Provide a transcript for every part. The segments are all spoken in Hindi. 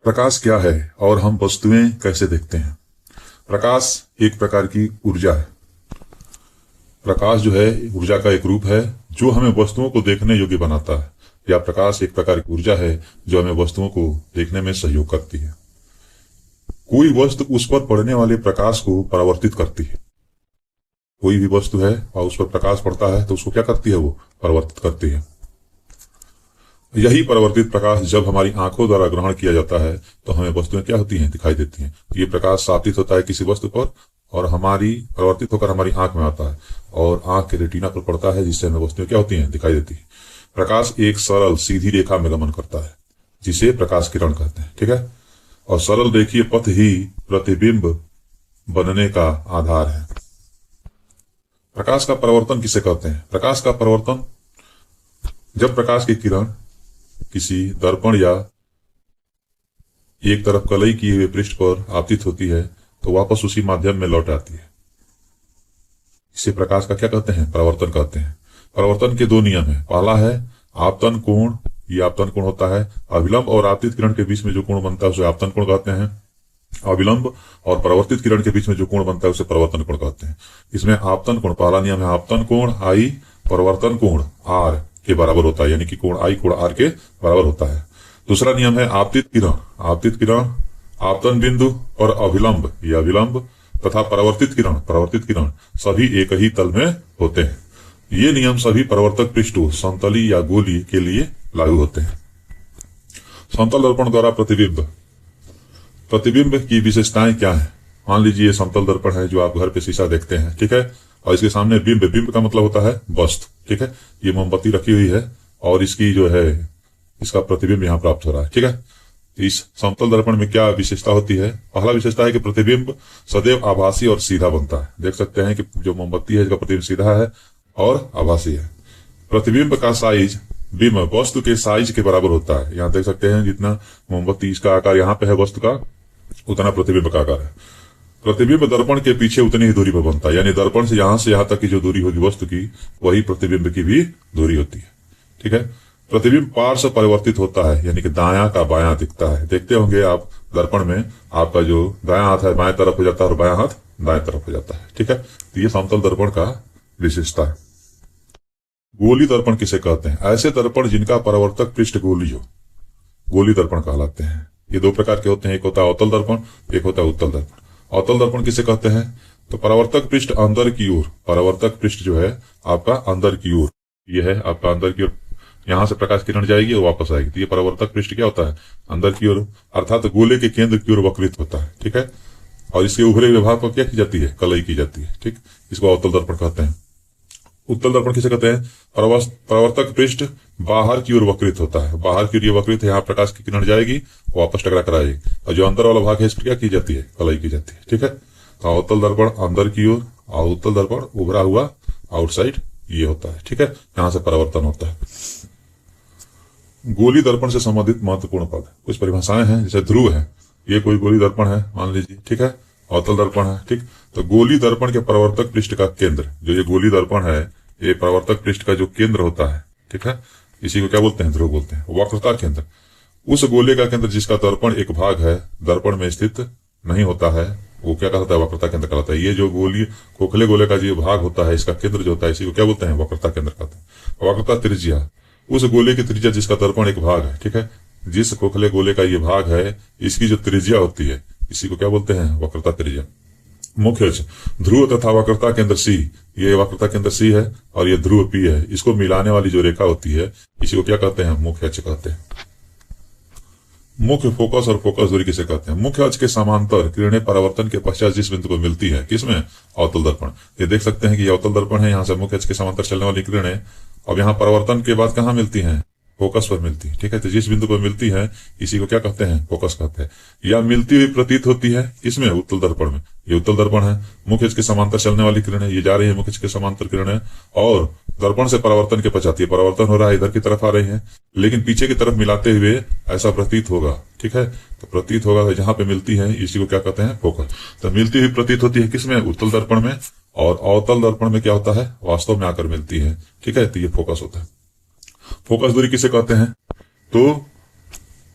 प्रकाश क्या है और हम वस्तुएं कैसे देखते हैं। प्रकाश एक प्रकार की ऊर्जा है। प्रकाश जो है ऊर्जा का एक रूप है जो हमें वस्तुओं को देखने योग्य बनाता है, या प्रकाश एक प्रकार की ऊर्जा है जो हमें वस्तुओं को देखने में सहयोग करती है। कोई वस्तु उस पर पड़ने वाले प्रकाश को परावर्तित करती है। कोई भी वस्तु है और उस पर प्रकाश पड़ता है तो उसको क्या करती है, वो परावर्तित करती है। यही परावर्तित प्रकाश जब हमारी आंखों द्वारा ग्रहण किया जाता है तो हमें वस्तुएं क्या होती हैं, दिखाई देती हैं। ये प्रकाश आपतित होता है किसी वस्तु पर और हमारी परावर्तित होकर हमारी आंख में आता है और आंख के रेटिना पर पड़ता है, जिससे हमें वस्तुएं क्या होती हैं, दिखाई देती है। प्रकाश एक सरल सीधी रेखा में गमन करता है जिसे प्रकाश किरण कहते हैं, ठीक है। और सरल रेखीय पथ ही प्रतिबिंब बनने का आधार है। प्रकाश का परावर्तन किसे कहते हैं? प्रकाश का परावर्तन जब प्रकाश की किरण किसी दर्पण या एक तरफ कलई किए हुए पृष्ठ पर आपतित होती है तो वापस उसी माध्यम में लौट आती है। इसे प्रकाश का क्या कहते हैं, परावर्तन कहते हैं। परावर्तन के दो नियम है। पहला है आपतन कोण। ये आपतन कोण होता है अविलंब और आपतित किरण के बीच में जो कोण बनता है उसे आपतन कोण कहते हैं। अविलंब और परावर्तित किरण के बीच में जो कोण बनता है उसे परावर्तन कोण कहते हैं। इसमें आपतन कोण, पहला नियम है आपतन कोण आई परावर्तन कोण आर के बराबर होता है, यानी कि कोण आई कोण आर के बराबर होता है। दूसरा नियम है आपतित किरण। आपतित किरण आपतन बिंदु और अविलंब या अविलंब तथा परावर्तित किरण सभी एक ही तल में होते हैं। ये नियम सभी परावर्तक पृष्ठों समतली या गोली के लिए लागू होते हैं। समतल दर्पण द्वारा प्रतिबिंब की विशेषताएं क्या है? मान लीजिए ये समतल दर्पण है जो आप घर पे शीशा देखते हैं, ठीक है। और इसके सामने बिंब का मतलब होता है वस्तु, ठीक है। ये मोमबत्ती रखी हुई है और इसकी जो है इसका प्रतिबिंब यहाँ प्राप्त हो रहा है, ठीक है। इस समतल दर्पण में क्या विशेषता होती है? पहला विशेषता है कि प्रतिबिंब सदैव आभासी और सीधा बनता है। देख सकते हैं कि जो मोमबत्ती है इसका प्रतिबिंब सीधा है और आभासी है। प्रतिबिंब का साइज बिंब वस्तु के साइज के बराबर होता है। यहाँ देख सकते हैं जितना मोमबत्ती इसका आकार यहाँ पे है वस्तु का, उतना प्रतिबिंब का आकार है। प्रतिबिंब दर्पण के पीछे उतनी ही दूरी पर बनता है, यानी दर्पण से यहाँ तक की जो दूरी होगी वस्तु की, वही प्रतिबिंब की भी दूरी होती है, ठीक है। प्रतिबिंब पार्श्व परिवर्तित होता है, यानी कि दायां का बायां दिखता है। देखते होंगे आप दर्पण में, आपका जो दायां हाथ है बाएं तरफ हो जाता है और बायां हाथ दाएं तरफ हो जाता है, ठीक है। तो ये समतल दर्पण का विशेषता है। गोली दर्पण किसे कहते हैं? ऐसे दर्पण जिनका परावर्तक पृष्ठ गोली हो, गोली दर्पण कहलाते हैं। ये दो प्रकार के होते हैं, एक होता है अवतल दर्पण, एक होता है उत्तल दर्पण। अवतल दर्पण किसे कहते हैं? तो परावर्तक पृष्ठ अंदर की ओर, परावर्तक पृष्ठ जो है आपका अंदर की ओर, ये है आपका अंदर की ओर, यहां से प्रकाश किरण जाएगी और वापस आएगी। तो ये परावर्तक पृष्ठ क्या होता है? अंदर की ओर, अर्थात गोले के केंद्र की ओर वक्रित होता है, ठीक है। और इसके उभरे हुए भाग पर क्या की जाती है? कलई की जाती है, ठीक। इसको अवतल दर्पण कहते हैं। उत्तल दर्पण किसे कहते हैं? परावर्तक पृष्ठ बाहर की ओर वक्रित होता है। बाहर की ओर ये वक्रित है, यहाँ प्रकाश की किरण जाएगी वापस टकरा कर आएगी, और जो अंदर वाला भाग है इस पर क्या की जाती है? कलई की जाती है, ठीक है। तो अवतल दर्पण अंदर की ओर और उत्तल दर्पण उभरा हुआ आउटसाइड ये होता है, ठीक है। यहाँ से परावर्तन होता है। गोली दर्पण से संबंधित महत्वपूर्ण पद, कुछ परिभाषाएं हैं। जैसे ध्रुव है, ये कोई गोली दर्पण है मान लीजिए, ठीक है। अवतल दर्पण है, ठीक। तो गोली दर्पण के परावर्तक पृष्ठ का केंद्र, जो ये गोली दर्पण है, ये परावर्तक पृष्ठ का जो केंद्र होता है, ठीक है, इसी को क्या बोलते हैं? ध्रुव बोलते हैं। वक्रता केंद्र, उस गोले का केंद्र जिसका दर्पण एक भाग है दर्पण में स्थित नहीं होता है, वो क्या कहलाता है? वक्रता केंद्र कहलाता है। ये जो गोली खोखले गोले का जो भाग होता है, इसका केंद्र जो होता है, इसी को क्या बोलते हैं? वक्रता केंद्र कहते हैं। वक्रता त्रिज्या, उस गोले की त्रिज्या जिसका दर्पण एक भाग है, ठीक है, जिस खोखले गोले का ये भाग है, इसकी जो त्रिज्या होती है, इसी को क्या बोलते हैं? वक्रता त्रिज्या। मुख्य अक्ष, ध्रुव तथा वक्रता केंद्र सी, ये वक्रता केंद्र सी है और ये ध्रुव पी है। इसको मिलाने वाली जो रेखा होती है, इसी को क्या कहते हैं? मुख्य अक्ष कहते हैं। मुख्य फोकस और फोकस दूरी किसे कहते हैं? मुख्य अक्ष के समांतर किरणें परावर्तन के पश्चात जिस बिंदु को मिलती है, किसमें? अवतल दर्पण। ये देख सकते हैं कि ये अवतल दर्पण है, यहाँ से मुख्य अक्ष के समांतर चलने वाली किरणें अब यहाँ परावर्तन के बाद कहाँ मिलती हैं? फोकस पर मिलती है, ठीक है। तो जिस बिंदु पर मिलती है इसी को क्या कहते हैं? फोकस कहते हैं। या मिलती हुई प्रतीत होती है, इसमें उत्तल दर्पण में, ये उत्तल दर्पण है, मुख्य अक्ष के समांतर चलने वाली किरणें, ये जा रही है मुख्य अक्ष के समांतर किरणें और दर्पण से परावर्तन के पश्चात ये परावर्तन हो रहा है, इधर की तरफ आ रही है, लेकिन पीछे की तरफ मिलाते हुए ऐसा प्रतीत होगा, ठीक है। तो प्रतीत होगा जहां पे मिलती है, इसी को क्या कहते हैं? फोकस। तो मिलती हुई प्रतीत होती है किसमें? उत्तल दर्पण में। और अवतल दर्पण में क्या होता है? वास्तव में आकर मिलती है, ठीक है। तो ये फोकस होता है। फोकस दूरी किसे कहते हैं? तो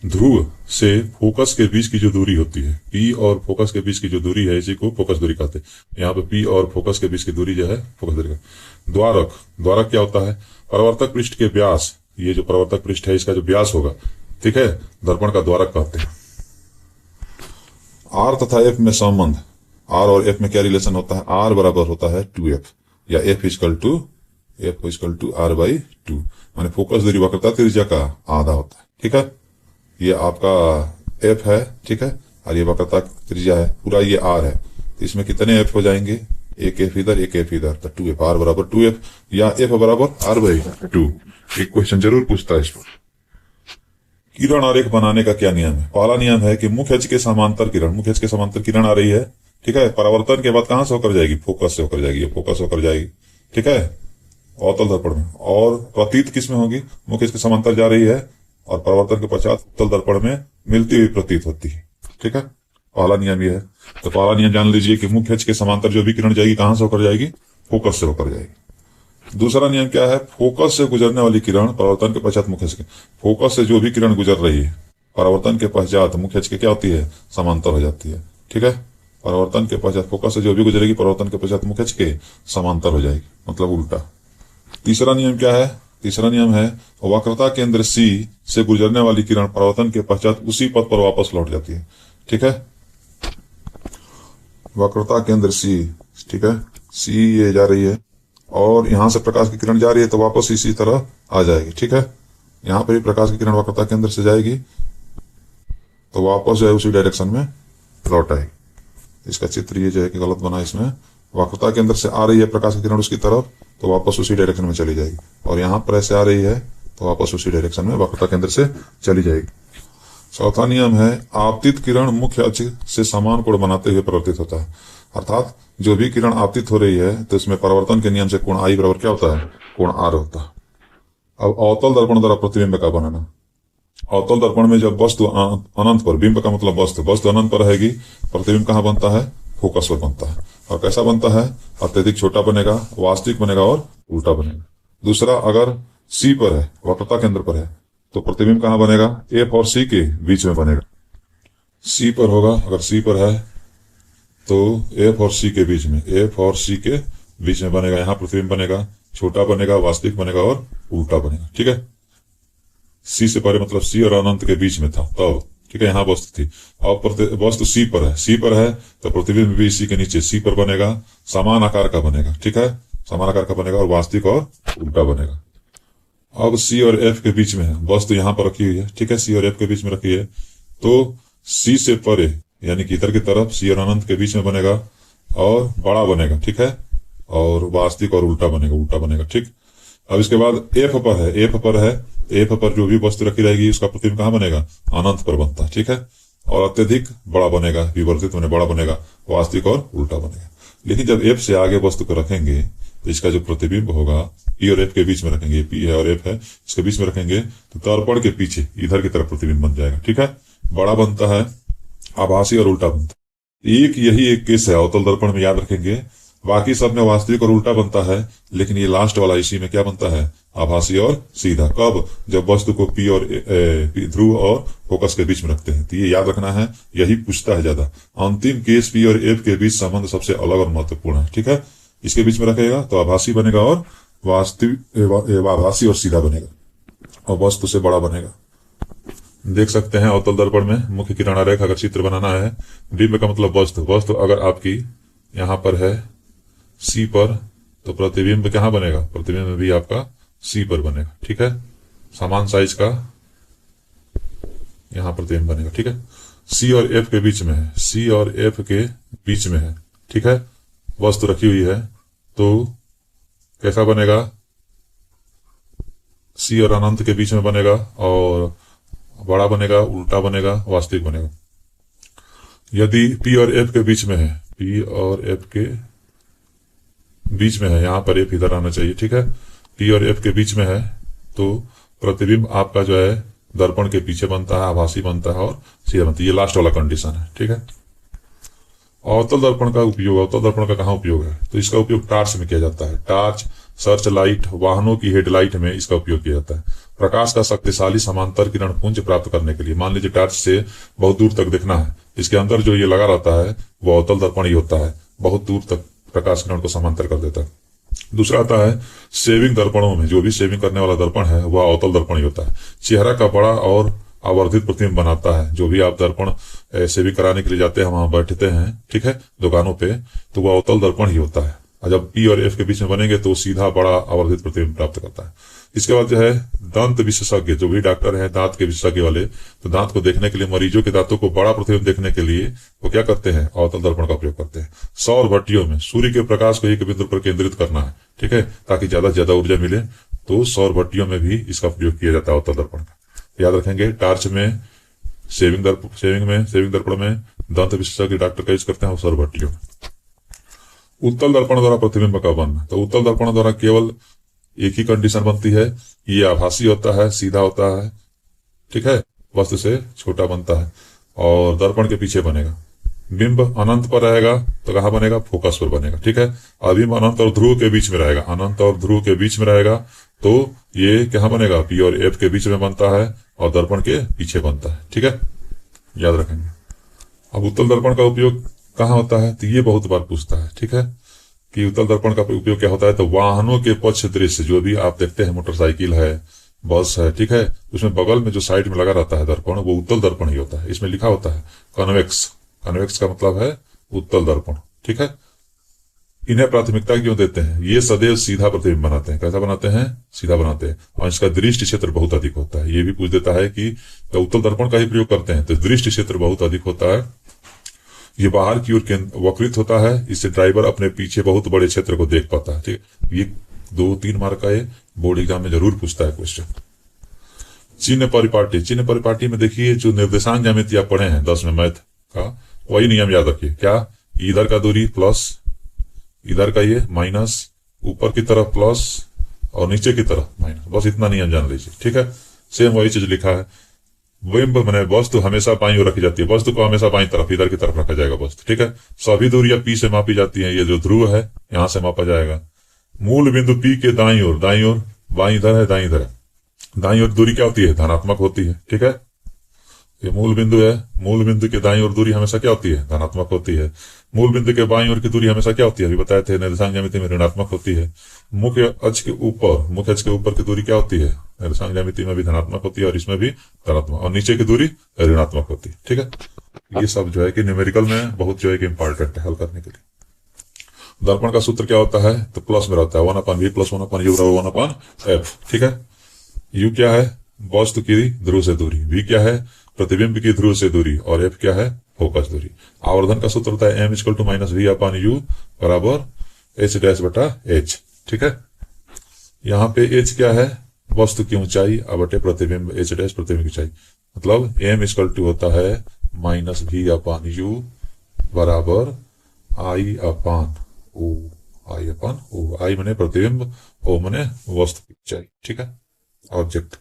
ध्रुव से फोकस के बीच की जो दूरी होती है, पी और फोकस के बीच की जो दूरी है, इसी को फोकस दूरी कहते हैं। यहाँ पे पी और फोकस के बीच की दूरी जो है फोकस दूरी का। द्वारक, द्वारक क्या होता है? परावर्तक पृष्ठ के व्यास, ये जो परावर्तक पृष्ठ है इसका जो व्यास होगा, ठीक है, दर्पण का द्वारक कहते हैं। आर तथा एफ में संबंध, आर और एफ में क्या रिलेशन होता है? आर बराबर होता है 2f, या F equal to R by 2, माने फोकस दूरी वक्रता त्रिज्या का आधा होता है, ठीक है। ये आपका एफ है, ठीक है, और ये वक्रता त्रिज्या है, पूरा ये आर है, तो इसमें कितने एफ हो जाएंगे? एक एफ इधर, एक एफ इधर, तो 2f, आर बराबर 2f या एफ बराबर आर बाई 2। एक क्वेश्चन जरूर पूछता है इस पर। किरण आरेख बनाने का क्या नियम है? पहला नियम है कि मुख्य अक्ष के समांतर किरण, मुख्य अक्ष के समांतर किरण आ रही है, ठीक है, परावर्तन के बाद कहां से होकर जाएगी? फोकस से होकर जाएगी, ये फोकस होकर जाएगी, ठीक है, अवतल दर्पण में। और प्रतीत किस में होगी? मुख्य अक्ष के समांतर जा रही है और परावर्तन के पश्चात उत्तल दर्पण में मिलती हुई प्रतीत होती है, ठीक है। पहला नियम यह है। तो पहला नियम जान लीजिए कि मुख्य अक्ष के समांतर जो भी किरण जाएगी कहां से होकर जाएगी? फोकस से होकर जाएगी। दूसरा नियम क्या है? फोकस से गुजरने वाली किरण परावर्तन के पश्चात मुख्य अक्ष के, फोकस से जो भी किरण गुजर रही है परावर्तन के पश्चात मुख्य अक्ष के क्या होती है? समांतर हो जाती है, ठीक है। परावर्तन के पश्चात फोकस से जो भी गुजरेगी परावर्तन के पश्चात मुख्य अक्ष के समांतर हो जाएगी, मतलब उल्टा। तीसरा नियम क्या है? तीसरा नियम है वक्रता केंद्र सी से गुजरने वाली किरण परावर्तन के पश्चात उसी पथ पर वापस लौट जाती है, ठीक है। वक्रता केंद्र सी, ठीक है, सी ये जा रही है और यहां से प्रकाश की किरण जा रही है तो वापस इसी तरह आ जाएगी, ठीक है। यहां पर भी प्रकाश की किरण वक्रता केंद्र से जाएगी तो वापस जो है उसी डायरेक्शन में लौट आएगी। इसका चित्र ये जो है कि गलत बना, इसमें वक्रता केंद्र से आ रही है प्रकाश की किरण उसकी तरफ तो वापस उसी डायरेक्शन में चली जाएगी, और यहां पर ऐसे आ रही है तो वापस उसी डायरेक्शन में वक्रता केंद्र से चली जाएगी। चौथा नियम है आपतित किरण मुख्य अक्ष से समान कोण बनाते हुए परिवर्तित होता है, अर्थात जो भी किरण आपतित हो रही है तो इसमें परावर्तन के नियम से कोण आई बराबर क्या होता है? कोण आर होता है। अब अवतल दर्पण द्वारा प्रतिबिंब का बनाना। अवतल दर्पण में जब वस्तु अनंत पर, बिंब का मतलब वस्तु अनंत पर रहेगी, प्रतिबिंब कहां बनता है? फोकस पर बनता है। और कैसा बनता है? अत्यधिक छोटा बनेगा, वास्तविक बनेगा और उल्टा बनेगा। दूसरा, अगर सी पर है, वक्रता केंद्र पर है, तो प्रतिबिंब कहां बनेगा? एफ और सी के बीच में बनेगा। सी पर होगा, अगर सी पर है तो एफ और सी के बीच में, एफ और सी के बीच में बनेगा। यहां प्रतिबिंब बनेगा, छोटा बनेगा, वास्तविक बनेगा और उल्टा बनेगा, ठीक है। सी से परे मतलब सी और अनंत के बीच में था तब, ठीक है, यहाँ वस्तु थी। अब वस्तु सी पर है, सी पर है तो प्रतिबिंब भी इसी के नीचे सी पर बनेगा, समान आकार का बनेगा, ठीक है, समान आकार का बनेगा और वास्तविक और उल्टा बनेगा। अब सी और एफ के बीच में है, वस्तु यहाँ पर रखी हुई है, ठीक है, सी और एफ के बीच में रखी है, तो सी से परे यानी कि इधर की तरफ सी और अनंत के बीच में बनेगा और बड़ा बनेगा, ठीक है, और वास्तविक और उल्टा बनेगा, ठीक। अब इसके बाद एफ पर है, एफ पर जो भी वस्तु रखी रहेगी उसका प्रतिबिंब कहां बनेगा? अनंत पर बनता है, ठीक है, और अत्यधिक बड़ा बनेगा, विवर्तित होने बड़ा बनेगा, वास्तविक और उल्टा बनेगा। लेकिन जब एफ से आगे वस्तु को रखेंगे तो इसका जो प्रतिबिंब होगा पी और एफ के बीच में रखेंगे, पी है और एफ है, इसके बीच में रखेंगे तो दर्पण के पीछे इधर की तरफ प्रतिबिंब बन जाएगा, ठीक है, बड़ा बनता है, आभासी और उल्टा बनता है। यही एक केस है अवतल दर्पण में, याद रखेंगे। बाकी सब में वास्तविक और उल्टा बनता है, लेकिन ये लास्ट वाला इसी में क्या बनता है? आभासी और सीधा। कब? जब वस्तु को पी और ध्रुव और फोकस के बीच में रखते हैं। तो ये याद रखना है, यही पूछता है ज्यादा। अंतिम केस पी और एफ के बीच संबंध सबसे अलग और महत्वपूर्ण है, ठीक है। इसके बीच में रखेगा तो आभासी बनेगा और वास्तविक आभासी और सीधा बनेगा और वस्तु से बड़ा बनेगा। देख सकते हैं अवतल दर्पण में मुख्य किरण आरेख अगर चित्र बनाना है, बिंब का मतलब वस्तु अगर आपकी यहाँ पर है सी पर, तो प्रतिबिंब कहाँ बनेगा? प्रतिबिंब भी आपका सी पर बनेगा, ठीक है, समान साइज का यहाँ प्रतिबिंब बनेगा, ठीक है। सी और एफ के बीच में है, सी और एफ के बीच में है, ठीक है, वस्तु रखी हुई है तो कैसा बनेगा? सी और अनंत के बीच में बनेगा और बड़ा बनेगा, उल्टा बनेगा, वास्तविक बनेगा। यदि पी और एफ के बीच में है, पी और एफ के बीच में है, यहां पर एफ इधर आना चाहिए, ठीक है, पी और एफ के बीच में है तो प्रतिबिंब आपका जो है दर्पण के पीछे बनता है, आभासी बनता है और सीधा बनता है। ये लास्ट वाला कंडीशन है, ठीक है। अवतल दर्पण का उपयोग, अवतल दर्पण का कहाँ उपयोग है? तो इसका उपयोग टार्च में किया जाता है। टार्च, सर्च लाइट, वाहनों की हेडलाइट में इसका उपयोग किया जाता है। प्रकाश का शक्तिशाली समांतर किरण पुंज प्राप्त करने के लिए, मान लीजिए टॉर्च से बहुत दूर तक देखना है, इसके अंदर जो ये लगा रहता है वो अवतल दर्पण ही होता है, बहुत दूर तक प्रकाश किरण को समांतर कर देता है। दूसरा आता है शेविंग दर्पणों में, जो भी शेविंग करने वाला दर्पण है वह अवतल दर्पण ही होता है। चेहरा का बड़ा और आवर्धित प्रतिबिंब बनाता है। जो भी आप दर्पण शेविंग कराने के लिए जाते हैं, वहां बैठते हैं, ठीक है, दुकानों पे, तो वह अवतल दर्पण ही होता है। और जब पी और एफ के बीच में बनेंगे तो सीधा बड़ा आवर्धित प्रतिबिंब प्राप्त करता है। इसके बाद जो है दंत विशेषज्ञ, जो भी डॉक्टर हैं दांत के विशेषज्ञ वाले, तो दांत को देखने के लिए, मरीजों के दांतों को बड़ा प्रतिबिंब देखने के लिए वो क्या करते हैं, अवतल दर्पण का उपयोग करते हैं। सौर भट्टियों में सूर्य के प्रकाश को एक बिंदु पर केंद्रित करना है, ठीक है, ताकि ज्यादा से ज्यादा ऊर्जा मिले, तो सौर भट्टियों में भी इसका उपयोग किया जाता है अवतल दर्पण का। याद रखेंगे, टार्च में, शेविंग दर्पण में, दंत विशेषज्ञ डॉक्टर का यूज करते हैं, सौर भट्टियों में। उत्तल दर्पण द्वारा प्रतिबिंब का बनना, तो उत्तल दर्पण द्वारा केवल एक ही कंडीशन बनती है, ये आभासी होता है, सीधा होता है, ठीक है, वस्तु से छोटा बनता है और दर्पण के पीछे बनेगा। बिंब अनंत पर रहेगा तो कहां बनेगा, फोकस पर बनेगा, ठीक है। अबिंब अनंत और ध्रुव के बीच में रहेगा, अनंत और ध्रुव के बीच में रहेगा, तो ये कहां बनेगा, पी और एफ के बीच में बनता है और दर्पण के पीछे बनता है, ठीक है, याद रखेंगे। अब उत्तल दर्पण का उपयोग कहाँ होता है, तो ये बहुत बार पूछता है, ठीक है, कि उत्तल दर्पण का उपयोग क्या होता है। तो वाहनों के पक्ष दृश्य, जो भी आप देखते हैं, मोटरसाइकिल है, बस है, ठीक है, उसमें बगल में जो साइड में लगा रहता है दर्पण, वो उत्तल दर्पण ही होता है। इसमें लिखा होता है कन्वेक्स, कन्वेक्स का मतलब है उत्तल दर्पण, ठीक है। इन्हें प्राथमिकता क्यों देते हैं, ये सदैव सीधा प्रतिबिंब बनाते हैं। कैसा बनाते हैं, सीधा बनाते हैं, और इसका दृष्टि क्षेत्र बहुत अधिक होता है। ये भी पूछ देता है कि उत्तल दर्पण का ही प्रयोग करते हैं तो दृष्टि क्षेत्र बहुत अधिक होता है। ये बाहर की ओर वक्रित होता है, इससे ड्राइवर अपने पीछे बहुत बड़े क्षेत्र को देख पाता है, ठीक है। ये 2-3 मार्क का ये बोर्ड एग्जाम में जरूर पूछता है क्वेश्चन। चिन्ह परिपाटी, चिन्ह परिपाटी में देखिए जो निर्देशांक ज्यामिति आप पढ़े हैं 10 में मैथ का, वही नियम याद रखिए। क्या, इधर का दूरी प्लस, इधर का ये माइनस, ऊपर की तरफ प्लस और नीचे की तरफ माइनस, बस इतना नियम जान लीजिए, ठीक है। सेम वही चीज लिखा है। बिंब मैंने वस्तु हमेशा बाईं ओर रखी जाती है, वस्तु को हमेशा बाईं तरफ, इधर की तरफ रखा जाएगा वस्तु, ठीक है। सभी दूरियां पी से मापी जाती हैं, ये जो ध्रुव है यहां से मापा जाएगा। मूल बिंदु पी के दाईं ओर, दाईं ओर, बाईं इधर है, दाईं इधर है, दाईं ओर दूरी क्या होती है, धनात्मक होती है, ठीक है। ये मूल बिंदु है, मूल बिंदु के दाईं ओर दूरी हमेशा क्या होती है, धनात्मक होती है। मूल बिंदु के बाईं ओर की दूरी हमेशा क्या होती है, अभी बताए थे निर्देशांक ज्यामिति में ऋणात्मक होती है। मुख्य अक्ष के ऊपर की दूरी क्या होती है, निर्देशांक ज्यामिति में भी धनात्मक होती है और इसमें भी धनात्मक, और नीचे की दूरी ऋणात्मक होती है, ठीक है। ये सब जो है कि न्यूमेरिकल में बहुत जो है कि इंपॉर्टेंट है हल करने के लिए। दर्पण का सूत्र क्या होता है, तो प्लस में रहता है 1/v + 1/u = 1/f, ठीक है। u क्या है, वस्तु की ध्रुव से दूरी, v क्या है, प्रतिबिंब की ध्रुव से दूरी, और f क्या है, फोकस दूरी। आवर्धन का सूत्र होता है m = -v/u = h'/h, ठीक है। यहाँ पे h क्या है, वस्तु की ऊंचाई बटे प्रतिबिंब, h' प्रतिबिंब की ऊंचाई, मतलब m = होता है -v/u = I/O, I माने प्रतिबिंब, O माने वस्तु की ऊंचाई, ठीक है, ऑब्जेक्ट।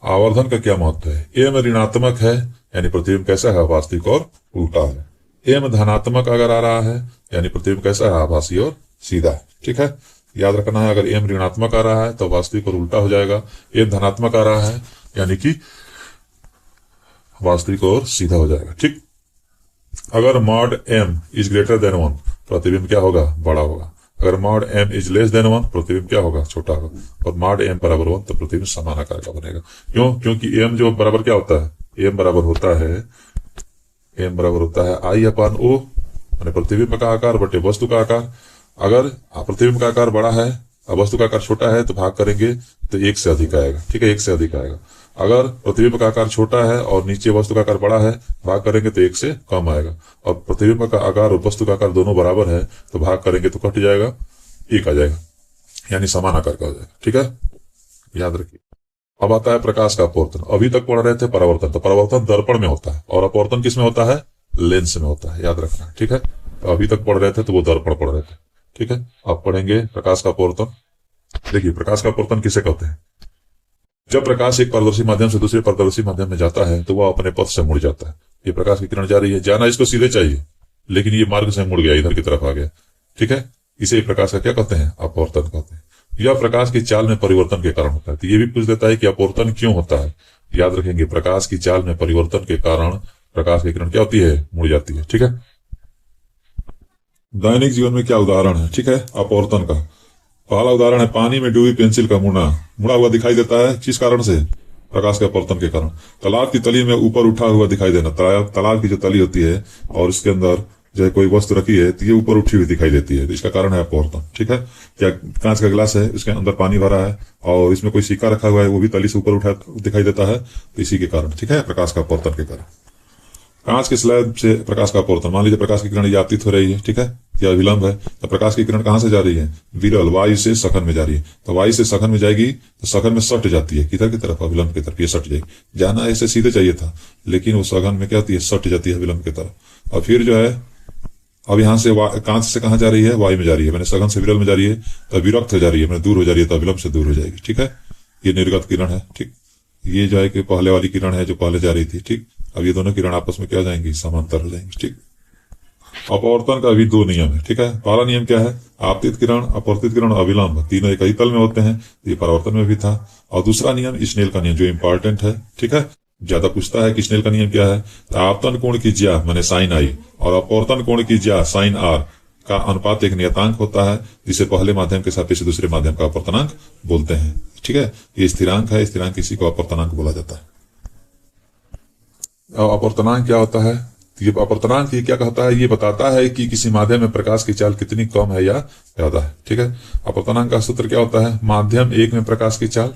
आवर्धन का क्या महत्व है, m ऋणात्मक है यानी प्रतिबिंब कैसा है, वास्तविक और उल्टा है। m धनात्मक अगर आ रहा है यानी प्रतिबिंब कैसा है, आभासी और सीधा है, ठीक है। याद रखना है, अगर m ऋणात्मक आ रहा है तो वास्तविक और उल्टा हो जाएगा, m धनात्मक आ रहा है यानी कि वास्तविक और सीधा हो जाएगा, ठीक। अगर mod m is greater than 1, प्रतिबिंब क्या होगा, बड़ा होगा। अगर mod m is less than 1, प्रतिबिंब क्या होगा, छोटा होगा। और mod m = 1, तो प्रतिबिंब समान आकार का बनेगा। क्यों, क्योंकि m जो बराबर क्या होता है, m बराबर होता है I/O, माने प्रतिबिंब का आकार बटे वस्तु का आकार। अगर प्रतिबिंब का आकार बड़ा है और वस्तु का आकार छोटा है तो भाग करेंगे तो 1 से अधिक आएगा, ठीक है, 1 से अधिक आएगा। अगर प्रतिबिंब का आकार छोटा है और नीचे वस्तु का आकार बड़ा है, भाग करेंगे तो 1 से कम आएगा। और प्रतिबिंब का आकार और वस्तु का आकार दोनों बराबर है तो भाग करेंगे तो कट जाएगा, 1 आ जाएगा, यानी समान आकार का हो जाएगा, ठीक है, याद रखिए। अब आता है प्रकाश का अपवर्तन। अभी तक पढ़ रहे थे परावर्तन, तो परावर्तन दर्पण में होता है और अपवर्तन किस में होता है, लेंस में होता है, याद रखना, ठीक है। तो अभी तक पढ़ रहे थे तो वो दर्पण पढ़ रहे थे, ठीक है। अब पढ़ेंगे प्रकाश का अपवर्तन। देखिए प्रकाश का अपवर्तन किसे कहते हैं, जब प्रकाश एक पारदर्शी माध्यम से दूसरे पारदर्शी माध्यम में जाता है तो वह अपने पथ से मुड़ जाता है। ये प्रकाश की किरण जा रही है, जाना इसको सीधे चाहिए, लेकिन ये मार्ग से मुड़ गया, इधर की तरफ आ गया, ठीक है। इसे प्रकाश का क्या कहते हैं, अपवर्तन कहते हैं। यह प्रकाश की चाल में परिवर्तन के कारण होता है। तो ये भी पूछ देता है कि अपवर्तन क्यों होता है। याद रखेंगे, प्रकाश की चाल में परिवर्तन के कारण प्रकाश की किरण क्या होती है, मुड़ जाती है। ठीक है, दैनिक जीवन में क्या उदाहरण है, ठीक है, अपवर्तन का। पहला उदाहरण है पानी में डूबी पेंसिल का मुड़ना। मुड़ा हुआ दिखाई देता है किस कारण से, प्रकाश के अपवर्तन के कारण। तालाब की तली में ऊपर उठा हुआ दिखाई देना। तालाब की जो तली होती है और उसके अंदर जो है कोई वस्तु रखी है तो ये ऊपर उठी हुई दिखाई देती है, तो इसका कारण है अपवर्तन। ठीक है, क्या कांच का गिलास है, उसके अंदर पानी भरा है और इसमें कोई सिक्का रखा हुआ है, वो भी तली से ऊपर उठा दिखाई देता है, तो इसी के कारण, ठीक है, प्रकाश का अपवर्तन के कारण। कांच के स्लैब से प्रकाश का अपवर्तन, मान लीजिए प्रकाश की किरण ये आपतित हो रही है, ठीक है, या विलंब है, तो प्रकाश की किरण कहां से जा रही है, विरल वायु से सघन में जा रही है। तो वायु से सघन में जाएगी तो सघन में सट जाती है, किधर की तरफ, अविलंब की तरफ, ये सट जाएगी। जाना ऐसे सीधे चाहिए था, लेकिन वो सघन में क्या होती है, सट जाती है विलंब की तरफ। और फिर जो है अब यहाँ से कांच से कहां जा रही है, वायु में जा रही है, मैंने सघन से विरल में जा रही है तो विरक्त हो जा रही है, मैंने दूर हो जा रही है तो अविलंब से दूर हो जाएगी। ठीक है, ये निर्गत किरण है। ठीक, ये जो है कि पहले वाली किरण है जो पहले जा रही थी। ठीक, अब ये दोनों किरण आपस में क्या हो जाएंगी, समांतर हो जाएंगी। ठीक, अपवर्तन का भी दो नियम है। ठीक है, पहला नियम क्या है, आपतित किरण, अपवर्तित किरण, अविलंब, तीनों एक ही तल में होते हैं, ये परावर्तन में भी था। और दूसरा नियम स्नेल का नियम जो इंपॉर्टेंट है। ठीक है, ज्यादा पूछता है कि स्नेल का नियम क्या है। आपतन कोण की ज्या माने साइन आई और अपवर्तन कोण की ज्या साइन आर का अनुपात एक नियतांक होता है, जिसे पहले माध्यम के सापेक्ष दूसरे माध्यम का अपवर्तनांक बोलते हैं। ठीक है, ये स्थिरांक है, स्थिरांक इसी को अपवर्तनांक बोला जाता है। अपवर्तनांक क्या होता है, ये अपवर्तनांक ये क्या कहता है, ये बताता है कि किसी माध्यम में प्रकाश की चाल कितनी कम है या ज्यादा है। ठीक है, अपवर्तनांक का सूत्र क्या होता है, माध्यम 1 में प्रकाश की चाल,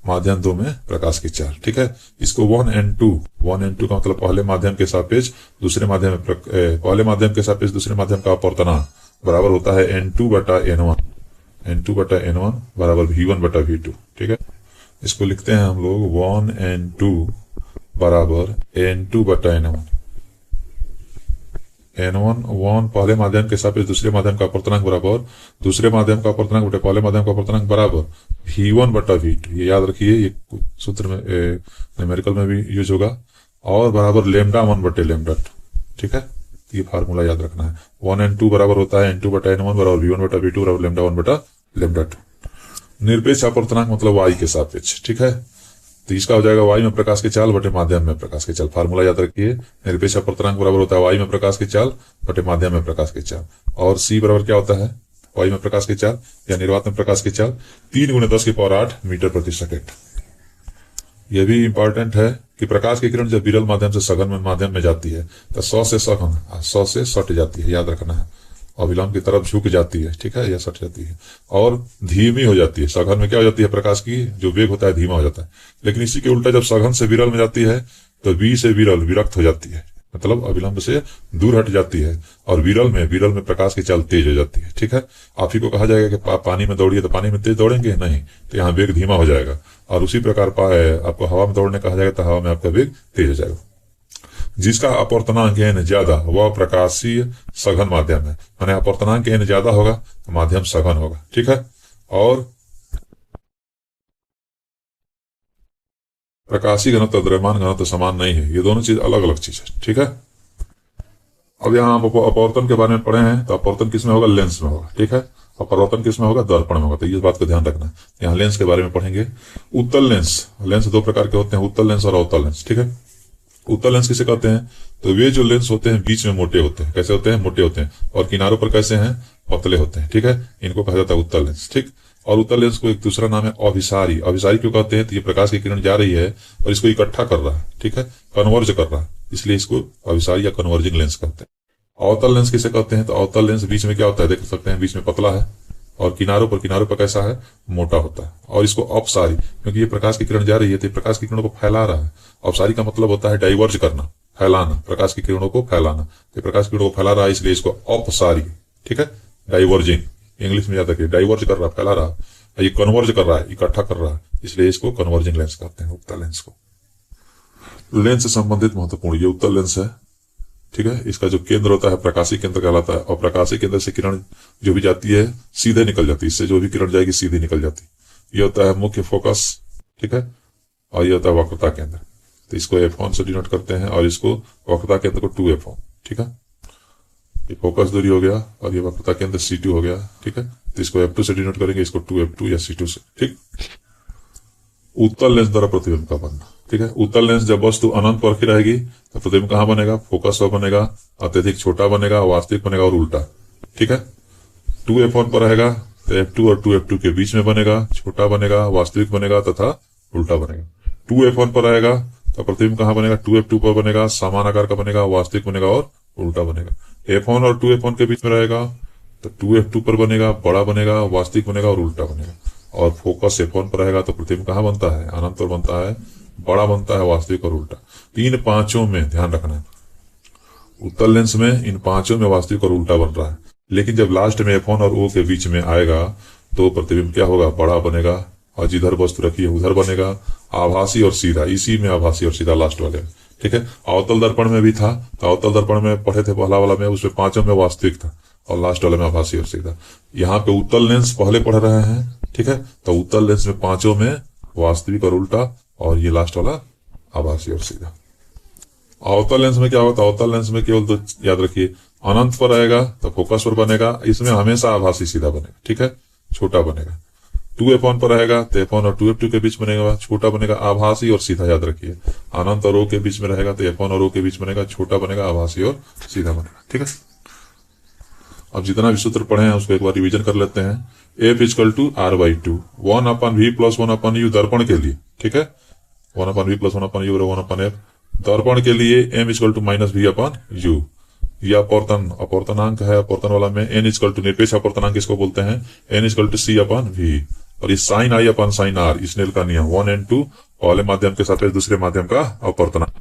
माध्यम 2 में प्रकाश की चाल। ठीक है, इसको 1n2 का मतलब पहले माध्यम के सापेक्ष दूसरे माध्यम में पहले माध्यम के सापेक्ष दूसरे माध्यम का अपवर्तनांक बराबर होता है n2/n1, n2/n1 बराबर v1/v2। ठीक है, इसको लिखते हैं हम लोग 1n2 बराबर n2/n1। n1 पहले माध्यम के सापेक्ष दूसरे माध्यम का अपवर्तनांक बराबर दूसरे माध्यम का अपवर्तनांक बटे पहले माध्यम का अपवर्तनांक बराबर v1/v2। ये याद रखिए, ये सूत्र में न्यूमेरिकल में भी यूज होगा, और बराबर λ1/λ2। ठीक है, ये फार्मूला याद रखना है। 1n2 बराबर होता है n2/n1 बराबर v1/v2 बराबर λ1/λ2। निरपेक्ष अपवर्तनांक मतलब y के सापेक्ष। ठीक है, तो इसका हो जाएगा y में प्रकाश की चाल बटे माध्यम में प्रकाश की चाल। फार्मूला याद रखिए, निरपेक्ष अपवर्तनांक बराबर होता है y में प्रकाश की चाल बटे माध्यम में प्रकाश की चाल। और c बराबर क्या होता है, y में प्रकाश की चाल या निर्वात में प्रकाश की चाल 3×10⁸ मीटर प्रति सेकेंड। यह भी इंपॉर्टेंट है कि प्रकाश की किरण जब विरल माध्यम से सघन में माध्यम में जाती है तो 100 से सघन 100 से सट जाती है, याद रखना है, और विलंब की तरफ झुक जाती है। ठीक है, या सट जाती है और धीमी हो जाती है। सघन में क्या हो जाती है, प्रकाश की जो वेग होता है धीमा हो जाता है। लेकिन इसी के उल्टा जब सघन से विरल में जाती है तो वी से विरल विरक्त हो जाती है, मतलब अविलंब से दूर हट जाती है, और विरल में प्रकाश की चाल तेज हो जाती है। ठीक है, आप ही को कहा जाएगा कि पानी में दौड़िए तो पानी में तेज दौड़ेंगे नहीं, तो यहाँ वेग धीमा हो जाएगा। और उसी प्रकार आपको हवा में दौड़ने कहा जाएगा तो हवा में आपका वेग तेज हो जाएगा। जिसका अपवर्तनांक n ज्यादा वह प्रकाशीय सघन माध्यम है, माने अपवर्तनांक n ज्यादा होगा तो माध्यम सघन होगा। ठीक है, और प्रकाशीय घनत्व द्रव्यमान घनत्व समान नहीं है, ये दोनों चीज अलग अलग चीज है। ठीक है, अब यहाँ आप अपवर्तन के बारे में पढ़े हैं, तो अपवर्तन किसमें होगा, लेंस में होगा। ठीक है, और परावर्तन किसमें होगा, दर्पण में होगा। तो इस बात का ध्यान रखना है। यहाँ लेंस के बारे में पढ़ेंगे। उत्तल लेंस दो प्रकार के होते हैं, उत्तल लेंस और अवतल लेंस। ठीक है, उत्तल लेंस किसे कहते हैं, तो वे जो लेंस होते हैं बीच में मोटे होते हैं। कैसे होते हैं, मोटे होते हैं, और किनारों पर कैसे हैं, पतले होते हैं। ठीक है, इनको कहा जाता है उत्तल लेंस। ठीक, और उत्तल लेंस को एक दूसरा नाम है अभिसारी। अभिसारी क्यों कहते हैं, तो ये प्रकाश की किरण जा रही है और इसको इकट्ठा कर रहा है। ठीक है, कन्वर्ज कर रहा है, इसलिए इसको अभिसारी या कन्वर्जिंग लेंस कहते हैं। अवतल लेंस किसे कहते हैं, तो अवतल लेंस बीच में क्या होता है, देख सकते हैं, बीच में पतला है और किनारों पर कैसा है, मोटा होता है। और इसको अपसारी, क्योंकि ये प्रकाश की किरण जा रही है तो प्रकाश की किरणों को फैला रहा है। अपसारी का मतलब होता है डाइवर्ज करना, फैलाना, प्रकाश की किरणों को फैलाना। तो प्रकाश की किरणों को फैला रहा है, इसलिए इसको अपसारी। ठीक है, डाइवर्जिंग इंग्लिश में याद रखिए, डाइवर्ज कर रहा है, फैला रहा है। ये कन्वर्ज कर रहा है, इकट्ठा कर रहा है, इसलिए इसको कन्वर्जिंग लेंस कहते हैं, उत्तल लेंस को। लेंस से संबंधित महत्वपूर्ण ये उत्तल लेंस है। ठीक है, इसका जो केंद्र होता है प्रकाशी केंद्र कहलाता है, और प्रकाशी केंद्र से किरण जो भी जाती है सीधे निकल जाती है, इससे जो भी किरण जाएगी सीधे निकल जाती है। ये होता है मुख्य फोकस। ठीक है, और ये होता है वक्रता केंद्र। तो इसको F1 से डिनोट करते हैं और इसको वक्रता केंद्र को 2F1। ठीक है, ये फोकस दूरी हो गया और ये वक्रता केंद्र C2 हो गया। ठीक है, तो इसको F2 से डिनोट करेंगे, इसको 2F2 या C2 से। ठीक, उत्तल लेंस द्वारा प्रतिबिंब का बनना। ठीक है, उत्तल लेंस जब वस्तु अनंत पर की रहेगी तो प्रतिबिंब कहां बनेगा? फोकस पर बनेगा, अत्यधिक छोटा बनेगा, वास्तविक बनेगा और उल्टा। ठीक है, 2F1 पर रहेगा तो F2 और 2F2 के बीच में बनेगा, छोटा बनेगा, वास्तविक बनेगा तथा उल्टा बनेगा। 2F1 पर रहेगा तो प्रतिबिंब कहां बनेगा? 2F2 पर बनेगा, समान आकार का बनेगा, वास्तविक बनेगा और उल्टा बनेगा। F1 और 2F1 के बीच में रहेगा तो 2F2 पर बनेगा, बड़ा बनेगा, वास्तविक बनेगा और उल्टा बनेगा। और फोकस F1 पर रहेगा तो प्रतिबिंब कहां बनता है? अनंत पर बनता है, बड़ा बनता है, वास्तविक और उल्टा। इन पांचों में ध्यान रखना है, उत्तल लेंस में इन पांचों में वास्तविक और उल्टा बन रहा है। लेकिन जब लास्ट में F1 और O के बीच में आएगा तो प्रतिबिंब क्या होगा? बड़ा बनेगा और जिधर वस्तु रखी है उधर बनेगा, आभासी और सीधा। इसी में आभासी और सीधा लास्ट वाले में। ठीक है, अवतल दर्पण में भी था, तो अवतल दर्पण में पढ़े थे पहला वाला में, उसमें पांचों में वास्तविक था और लास्ट वाले में आभासी और सीधा। यहाँ पे उत्तल लेंस पहले पढ़ रहे हैं। ठीक है, तो उत्तल लेंस में पांचों में वास्तविक और उल्टा और ये लास्ट वाला आभासी और सीधा। अवतल लेंस में क्या होता है? अवतल लेंस में केवल दो याद रखिए, अनंत पर रहेगा तो फोकस पर बनेगा, इसमें हमेशा आभासी सीधा बनेगा। ठीक है, छोटा बनेगा। 2F1 पर रहेगा तो F1 और 2F2 के बीच बनेगा, छोटा बनेगा, आभासी और सीधा याद रखिए। अनंत और O के बीच में रहेगा तो F1 और O के बीच बनेगा, छोटा बनेगा, आभासी और सीधा बनेगा। ठीक है, अब जितना भी सूत्र पढ़े हैं उसको एक बार रिवीजन कर लेते हैं। F = R/2, 1/V + 1/U दर्पण के लिए। ठीक है, 1/V + 1/U 1/F। दर्पण के लिए M = -V/U। यह अपवर्तनांक है, अपवर्तन वाला में N = निरपेक्ष अपवर्तनांक इसको बोलते हैं, N = C/V। और ये sin I/sin R स्नेल का नियम 1n2 पहले माध्यम के सापेक्ष दूसरे माध्यम का अपवर्तनांक।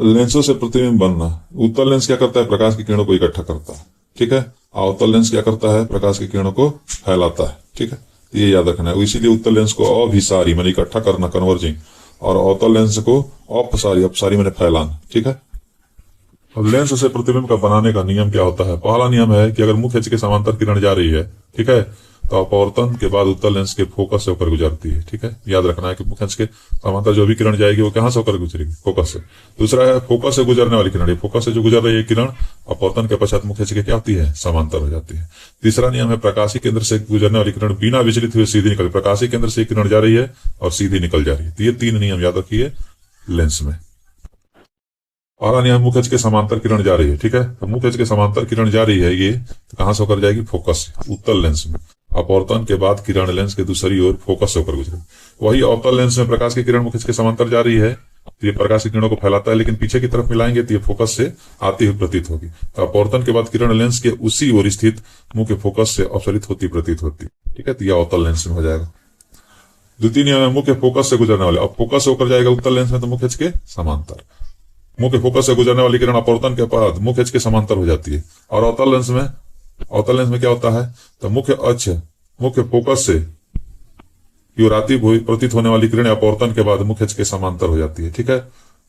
लेंसों से प्रतिबिंब बनना। उत्तल लेंस क्या करता है? प्रकाश की किरणों को इकट्ठा करता है। ठीक है, अवतल लेंस क्या करता है? प्रकाश की किरणों को फैलाता है। ठीक है, ये याद रखना है। इसीलिए उत्तल लेंस को अभिसारी माने इकट्ठा करना, कन्वर्जिंग, और अवतल लेंस को अपसारी माने फैलाना। ठीक है, अब लेंस से प्रतिबिंब का बनाने का नियम क्या होता है? पहला नियम है कि अगर मुख्य अक्ष के समांतर किरण जा रही है, ठीक है, तो अपवर्तन के बाद उत्तल लेंस के फोकस से होकर गुजरती है। ठीक है, याद रखना है कि मुख्य अक्ष के समांतर जो भी किरण जाएगी वो कहां से होकर गुजरेगी? फोकस से। दूसरा है फोकस से गुजरने वाली किरण। फोकस से जो गुजर रही है किरण अपवर्तन के पश्चात मुख्य अक्ष के क्या होती है? समांतर हो जाती है। तीसरा नियम है प्रकाशीय केंद्र से गुजरने वाली किरण बिना विचलित हुए सीधी निकल, प्रकाशीय केंद्र से किरण जा रही है और सीधी निकल जा रही है। तो ये तीन नियम याद रखिए लेंस में। पहला नियम, मुख्य अक्ष के समांतर किरण जा रही है। ठीक है, तो मुख्य अक्ष के समांतर किरण जा रही है, ये तो कहां से होकर जाएगी? फोकस से, उत्तल लेंस में। अपवर्तन के बाद किरण लेंस के दूसरी ओर फोकस से होकर गुजरेगी। वही अवतल लेंस में प्रकाश की किरण मुख्य अक्ष के समांतर जा रही है तो ये प्रकाश की किरणों को फैलाता है, लेकिन पीछे की तरफ मिलाएंगे तो ये फोकस से आती हुई प्रतीत होगी। तो अपवर्तन के बाद किरण लेंस के उसी ओर स्थित मुख्य फोकस से अपसरित होती प्रतीत होती। ठीक है, तो यह अवतल लेंस में हो जाएगा। द्वितीय नियम है मुख्य फोकस से गुजरने वाले। अब फोकस से होकर जाएगा उत्तल लेंस में तो मुख्य अक्ष के समांतर। मुख्य फोकस से गुजरने वाली किरण अपवर्तन के बाद मुख्य अक्ष के समांतर हो जाती है। और अवतल लेंस में क्या होता है? तो मुख्य फोकस से आती हुई प्रतीत होने वाली किरण अपवर्तन के बाद मुख्य अक्ष के समांतर हो जाती है। ठीक है,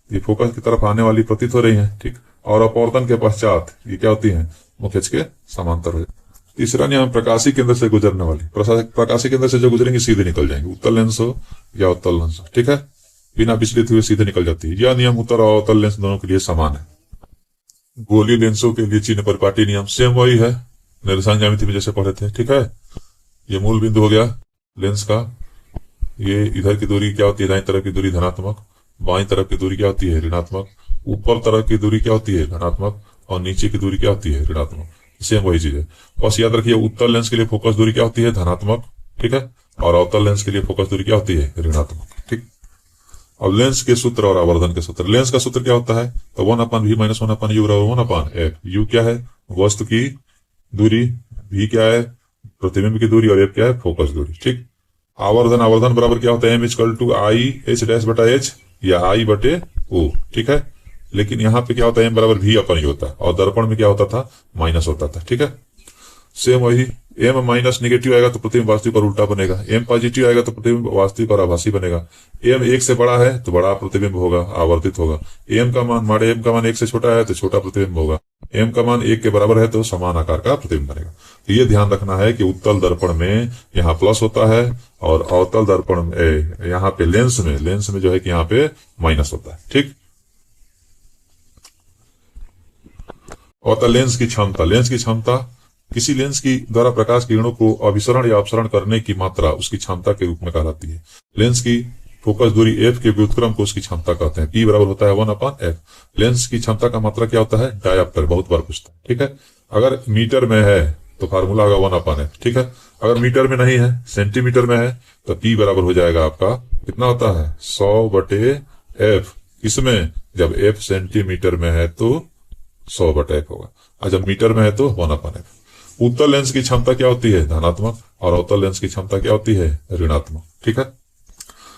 ये फोकस की तरफ आने वाली प्रतीत हो रही है। ठीक, और अपवर्तन के पश्चात ये क्या होती है? मुख्य अक्ष के समांतर हो जाती है। तीसरा नियम, प्रकाशीय केंद्र से गुजरने वाली। प्रकाशीय केंद्र से जो गुजरेंगे सीधे निकल जाएंगे, उत्तल लेंस हो या अवतल लेंस हो। ठीक है, बिना विचलित हुए सीधे निकल जाती है। यह नियम उत्तल और अवतल लेंस दोनों के लिए समान है। गोलीय लेंसों के लिए चिन्ह परिपाटी नियम सेम वही है, निर्देशांक ज्यामिति में जैसे पढ़े थे। ठीक है, ये मूल बिंदु हो गया लेंस का। ये इधर की दूरी क्या होती है? दाईं तरफ की दूरी धनात्मक, बाईं तरफ की दूरी क्या होती है? ऋणात्मक, ऊपर तरफ की दूरी क्या होती है? धनात्मक, और नीचे की दूरी क्या होती है? ऋणात्मक। सेम वही चीज है। बस याद रखिए उत्तल लेंस के लिए फोकस दूरी क्या होती है? धनात्मक। ठीक है, और अवतल लेंस के लिए फोकस दूरी क्या होती है? ऋणात्मक। ठीक, अब लेंस के सूत्र और आवर्धन के सूत्र। लेंस का सूत्र क्या होता है? तो 1/V - 1/U 1/F। U क्या है? वस्तु की दूरी, V क्या है? प्रतिबिंब की दूरी, और F क्या है? फोकस दूरी। ठीक, आवर्धन बराबर क्या होता है? M = I/H' या I/O। ठीक है, लेकिन यहाँ पे क्या होता है? M = V/U होता है, और दर्पण में क्या होता था? माइनस होता था। ठीक है, सेम वही। M- नेगेटिव आएगा तो प्रतिबिंब वास्तविक और उल्टा बनेगा। M पॉजिटिव आएगा तो प्रतिबिंब वास्तविक और आभासी बनेगा। M 1 से बड़ा है तो बड़ा प्रतिबिंब होगा, आवर्तित होगा। M का मान 1 से छोटा है तो छोटा प्रतिबिंब होगा। M का मान 1 के बराबर है तो समान आकार का प्रतिबिंब बनेगा। तो ये ध्यान रखना है कि उत्तल दर्पण में यहाँ प्लस होता है और अवतल दर्पण में यहाँ पे लेंस में जो है कि यहाँ पे माइनस होता है। ठीक, और लेंस की क्षमता, लेंस की क्षमता किसी लेंस की द्वारा प्रकाश किरणों को अभिसरण या अपसरण करने की मात्रा उसकी क्षमता के रूप में कहलाती है। लेंस की फोकस दूरी f के व्युत्क्रम को उसकी क्षमता कहते हैं। P बराबर होता है 1/f। लेंस की क्षमता का मात्रा क्या होता है? डायप्टर, बहुत बार पूछता है, ठीक है। अगर मीटर में है तो फार्मूला होगा 1/f, ठीक है। अगर मीटर में नहीं है, सेंटीमीटर में है, तो P बराबर हो जाएगा आपका कितना होता है? 100/f। इसमें जब f सेंटीमीटर में है तो 100/f होगा, और जब मीटर में है तो 1/f। उत्तल लेंस की क्षमता क्या होती है? धनात्मक, और अवतल लेंस की क्षमता क्या होती है? ऋणात्मक, ठीक है।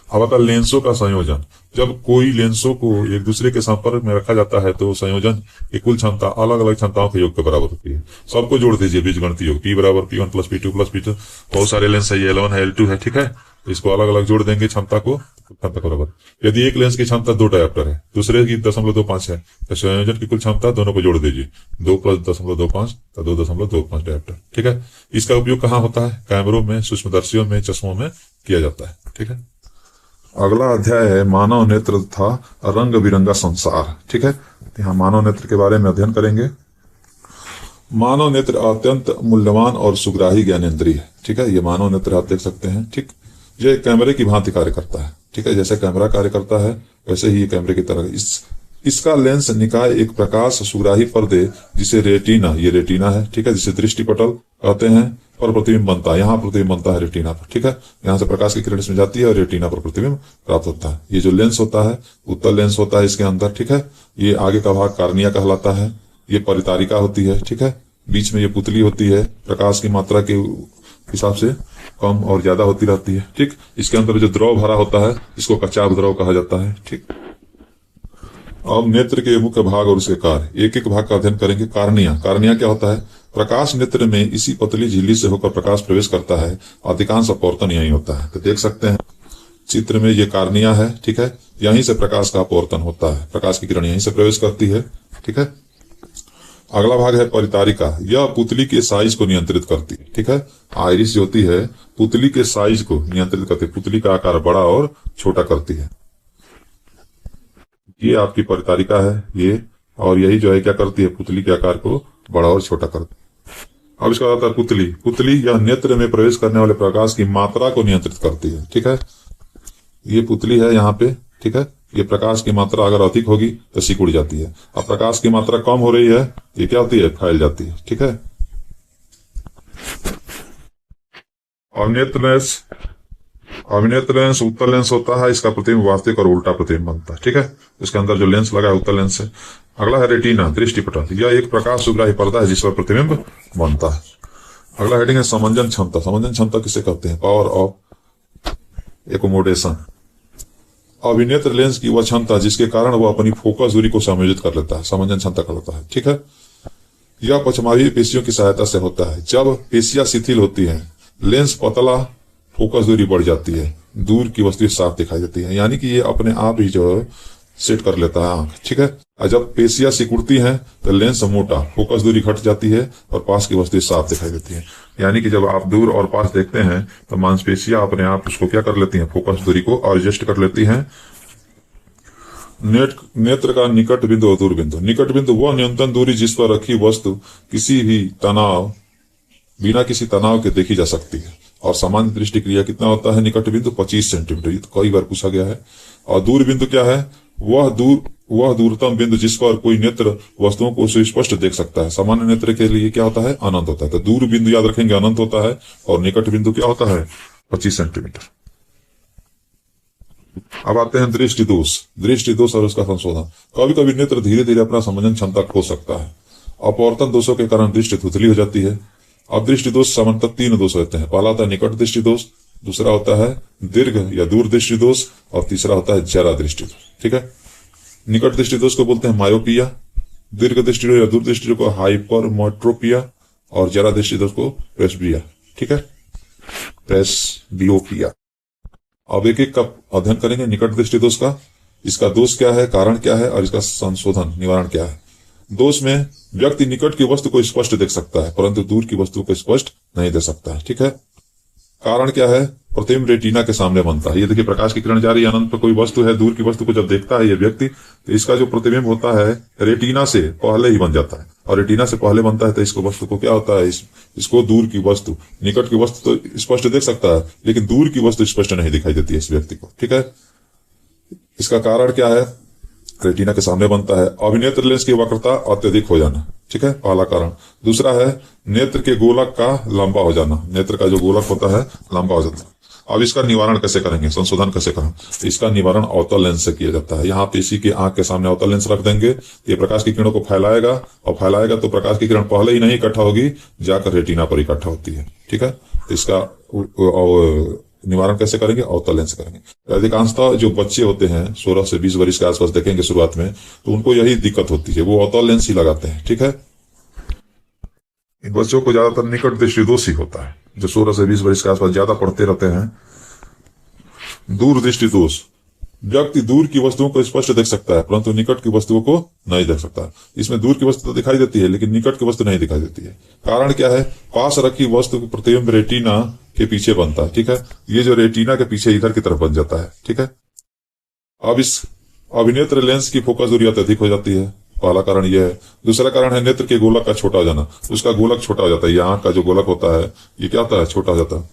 अब आता लेंसों का संयोजन। जब कोई लेंसों को एक दूसरे के संपर्क में रखा जाता है तो संयोजन की कुल क्षमता अलग अलग क्षमताओं के योग के बराबर होती है। सबको जोड़ दीजिए बीजगणितीय योग, P बराबर P1 plus P2 plus P2। बहुत सारे लेंस है, L1 है, L2 है, ठीक है। इसको अलग अलग जोड़ देंगे क्षमता को, क्षमता के बराबर। यदि एक लेंस की क्षमता 2 डायोप्टर है, दूसरे की 0.25 है, तो संयोजन की कुल क्षमता दोनों को जोड़ दीजिए, 2 प्लस 0.25 तो 2.25 डायोप्टर, ठीक है। इसका उपयोग कहाँ होता है? कैमरों में, सूक्ष्मदर्शियों में, चश्मों में किया जाता है, ठीक है। अगला अध्याय है मानव नेत्र तथा रंग बिरंगा संसार, ठीक है। यहाँ मानव नेत्र के बारे में अध्ययन करेंगे। मानव नेत्र अत्यंत मूल्यवान और सुग्राही ज्ञानेंद्रिय है, ठीक है। ये मानव नेत्र आप देख सकते हैं, ठीक। ये कैमरे की भांति कार्य करता है, ठीक है। जैसे कैमरा कार्य करता है वैसे ही ये कैमरे की तरह। इसका लेंस निकाय एक प्रकाश सुग्राही पर्दे जिसे रेटिना, ये रेटिना है, ठीक है, जिसे दृष्टिपटल कहते हैं, पर प्रतिबिंब बनता है। यहाँ प्रतिबिंब बनता है रेटिना पर, ठीक है। यहाँ से प्रकाश की किरण इसमें जाती है और रेटिना पर प्रतिबिंब प्राप्त होता है। ये जो लेंस होता है उत्तल लेंस होता है इसके अंदर, ठीक है। ये आगे का भाग कार्निया कहलाता है। ये परितारिका होती है, ठीक है। बीच में ये पुतली होती है, प्रकाश की मात्रा के हिसाब से कम और ज्यादा होती रहती है, ठीक। इसके अंदर जो द्रव भरा होता है इसको कचाप द्रव कहा जाता है, ठीक। अब नेत्र के मुख्य भाग और उसके कार्य, एक एक भाग का अध्ययन करेंगे। कार्निया, कार्निया क्या होता है? प्रकाश नेत्र में इसी पतली झिल्ली से होकर प्रकाश प्रवेश करता है। अधिकांश अपवर्तन यही होता है, तो देख सकते हैं चित्र में ये कार्निया है, ठीक है। यहीं से प्रकाश का अपवर्तन होता है, प्रकाश की किरण यहीं से प्रवेश करती है, ठीक है। अगला भाग है परितारिका। यह पुतली के साइज को नियंत्रित करती है, ठीक है। आइरिस जो होती है पुतली के साइज को नियंत्रित करती है, पुतली का आकार बड़ा और छोटा करती है। ये आपकी परितारिका है ये, और यही जो है क्या करती है? पुतली के आकार को बड़ा और छोटा करती है। अब इसका आता है पुतली। पुतली यह नेत्र में प्रवेश करने वाले प्रकाश की मात्रा को नियंत्रित करती है, ठीक है। ये पुतली है यहाँ पे, ठीक है। ये प्रकाश की मात्रा अगर अधिक होगी तो सिकुड़ जाती है, अब प्रकाश की मात्रा कम हो रही है ये क्या होती है? फैल जाती है, ठीक है। और नेत्र लेंस उत्तल लेंस होता है। इसका प्रतिबिंब वास्तविक और उल्टा प्रतिबिंब बनता है, ठीक है। इसके अंदर जो लेंस लगा है उत्तल लेंस है। अगला है रेटिना, दृष्टिपटल। यह एक प्रकाश सुग्राही पर्दा है जिस पर प्रतिबिंब बनता है। अगला हेडिंग है समंजन क्षमता। समंजन क्षमता किसे कहते हैं? Power of accommodation. अभिनेत्र लेंस की वह क्षमता जिसके कारण वह अपनी फोकस दूरी को समायोजित कर लेता है, समंजन क्षमता कहलाता है, ठीक है। यह पश्चमावी पेशियों की सहायता से होता है। जब पेशियां शिथिल होती हैं, लेंस पतला, फोकस दूरी बढ़ जाती है, दूर की वस्तु साफ दिखाई देती है, यानी कि ये अपने आप ही जो सेट कर लेता है आंख, ठीक है। और जब पेशियां सिकुड़ती हैं तो लेंस मोटा, फोकस दूरी घट जाती है और पास की वस्तु साफ दिखाई देती है। यानी कि जब आप दूर और पास देखते हैं तो मांसपेशियां अपने आप उसको क्या कर लेती हैं? फोकस दूरी को एडजस्ट कर लेती हैं। नेत्र का निकट बिंदु और दूर बिंदु। निकट बिंदु वह न्यूनतम दूरी जिस पर रखी वस्तु किसी भी तनाव, बिना किसी तनाव के देखी जा सकती है। और सामान्य दृष्टि क्रिया कितना होता है? निकट बिंदु 25 सेंटीमीटर, ये तो कई बार पूछा गया है। और दूर बिंदु क्या है? वह दूरतम बिंदु जिस पर कोई नेत्र वस्तुओं को सुस्पष्ट देख सकता है। सामान्य नेत्र के लिए क्या होता है? अनंत होता है। तो दूर बिंदु याद रखेंगे अनंत होता है, और निकट बिंदु क्या होता है? 25 सेंटीमीटर। अब आते हैं दृष्टि दोष। दृष्टि दोष और उसका संशोधन। कभी कभी नेत्र धीरे धीरे अपना समंजन क्षमता खो सकता है। अपवर्तन दोषों के कारण दृष्टि धुंधली हो जाती है। अब दृष्टि दोष सामान्यतः 3 दोष रहते हैं। पहला होता है निकट दृष्टि दोष, दूसरा होता है दीर्घ या दूर दृष्टि दोष, और तीसरा होता है जरा दृष्टि दोष, ठीक है। निकट दृष्टि दोष को बोलते हैं मायोपिया, दीर्घ दृष्टि या दूर दृष्टि को हाइपरमेट्रोपिया, और जरा दृष्टि दोष को प्रेसबिया, ठीक है, प्रेसबियोपिया। अब एक एक का अध्ययन करेंगे निकट दृष्टि दोष का। इसका दोष क्या है, कारण क्या है, और इसका संशोधन निवारण क्या है। दोष में व्यक्ति निकट की वस्तु को स्पष्ट देख सकता है परंतु दूर की वस्तु को स्पष्ट नहीं देख सकता है, ठीक है। कारण क्या है, प्रतिबिंब रेटिना के सामने बनता है। ये देखिए, प्रकाश की किरण जा रही है, अनंत पर कोई वस्तु है, दूर की वस्तु को जब देखता है ये व्यक्ति, तो इसका जो प्रतिबिंब होता है रेटिना से पहले ही बन जाता है। और रेटिना से पहले बनता है तो इसको वस्तु को क्या होता है, इसको दूर की वस्तु, निकट की वस्तु तो स्पष्ट देख सकता है, लेकिन दूर की वस्तु स्पष्ट नहीं दिखाई देती है इस व्यक्ति को। ठीक है, इसका कारण क्या है, रेटिना के सामने बनता है। अभिनेत्र लेंस की वक्रता अत्यधिक हो जाना, ठीक है, पहला कारण। दूसरा है नेत्र के गोलक का लंबा हो जाना, नेत्र का जो गोलक होता है लंबा हो जाता है। अब इसका निवारण कैसे करेंगे, संशोधन कैसे करें, तो इसका निवारण अवतल लेंस से किया जाता है। यहाँ पे इसी के आंख के सामने अवतल लेंस रख देंगे, ये प्रकाश की किरणों को फैलाएगा, और फैलाएगा तो प्रकाश की किरण पहले ही नहीं इकट्ठा होगी, जाकर रेटिना पर इकट्ठा होती है। ठीक है, तो इसका निवारण कैसे करेंगे, अवतल लेंस करेंगे। अधिकांशतः जो बच्चे होते हैं 16 से 20 वर्ष के आसपास देखेंगे शुरुआत में, तो उनको यही दिक्कत होती है, वो अवतल लेंस ही लगाते हैं। ठीक है, इन बच्चों को ज्यादातर निकट दृष्टि दोष ही होता है, जो 16 से 20 वर्ष के आसपास ज्यादा पढ़ते रहते हैं। दूर दृष्टि दोष, व्यक्ति दूर की वस्तुओं को स्पष्ट देख सकता है, परंतु निकट की वस्तुओं को नहीं देख सकता। इसमें दूर की वस्तु तो दिखाई देती है, लेकिन निकट की वस्तु नहीं दिखाई देती है। कारण क्या है, पास रखी वस्तु की प्रतिबिंब रेटिना के पीछे बनता है। ठीक है, ये जो रेटिना के पीछे इधर की तरफ बन जाता है। ठीक है, अब इस अभिनेत्र लेंस की फोकस दूरी अत्यधिक हो जाती है, पहला कारण यह है। दूसरा कारण है नेत्र के गोलक का छोटा हो जाना, उसका गोलक छोटा हो जाता है, यहाँ का जो गोलक होता है ये क्या होता है, छोटा हो जाता है।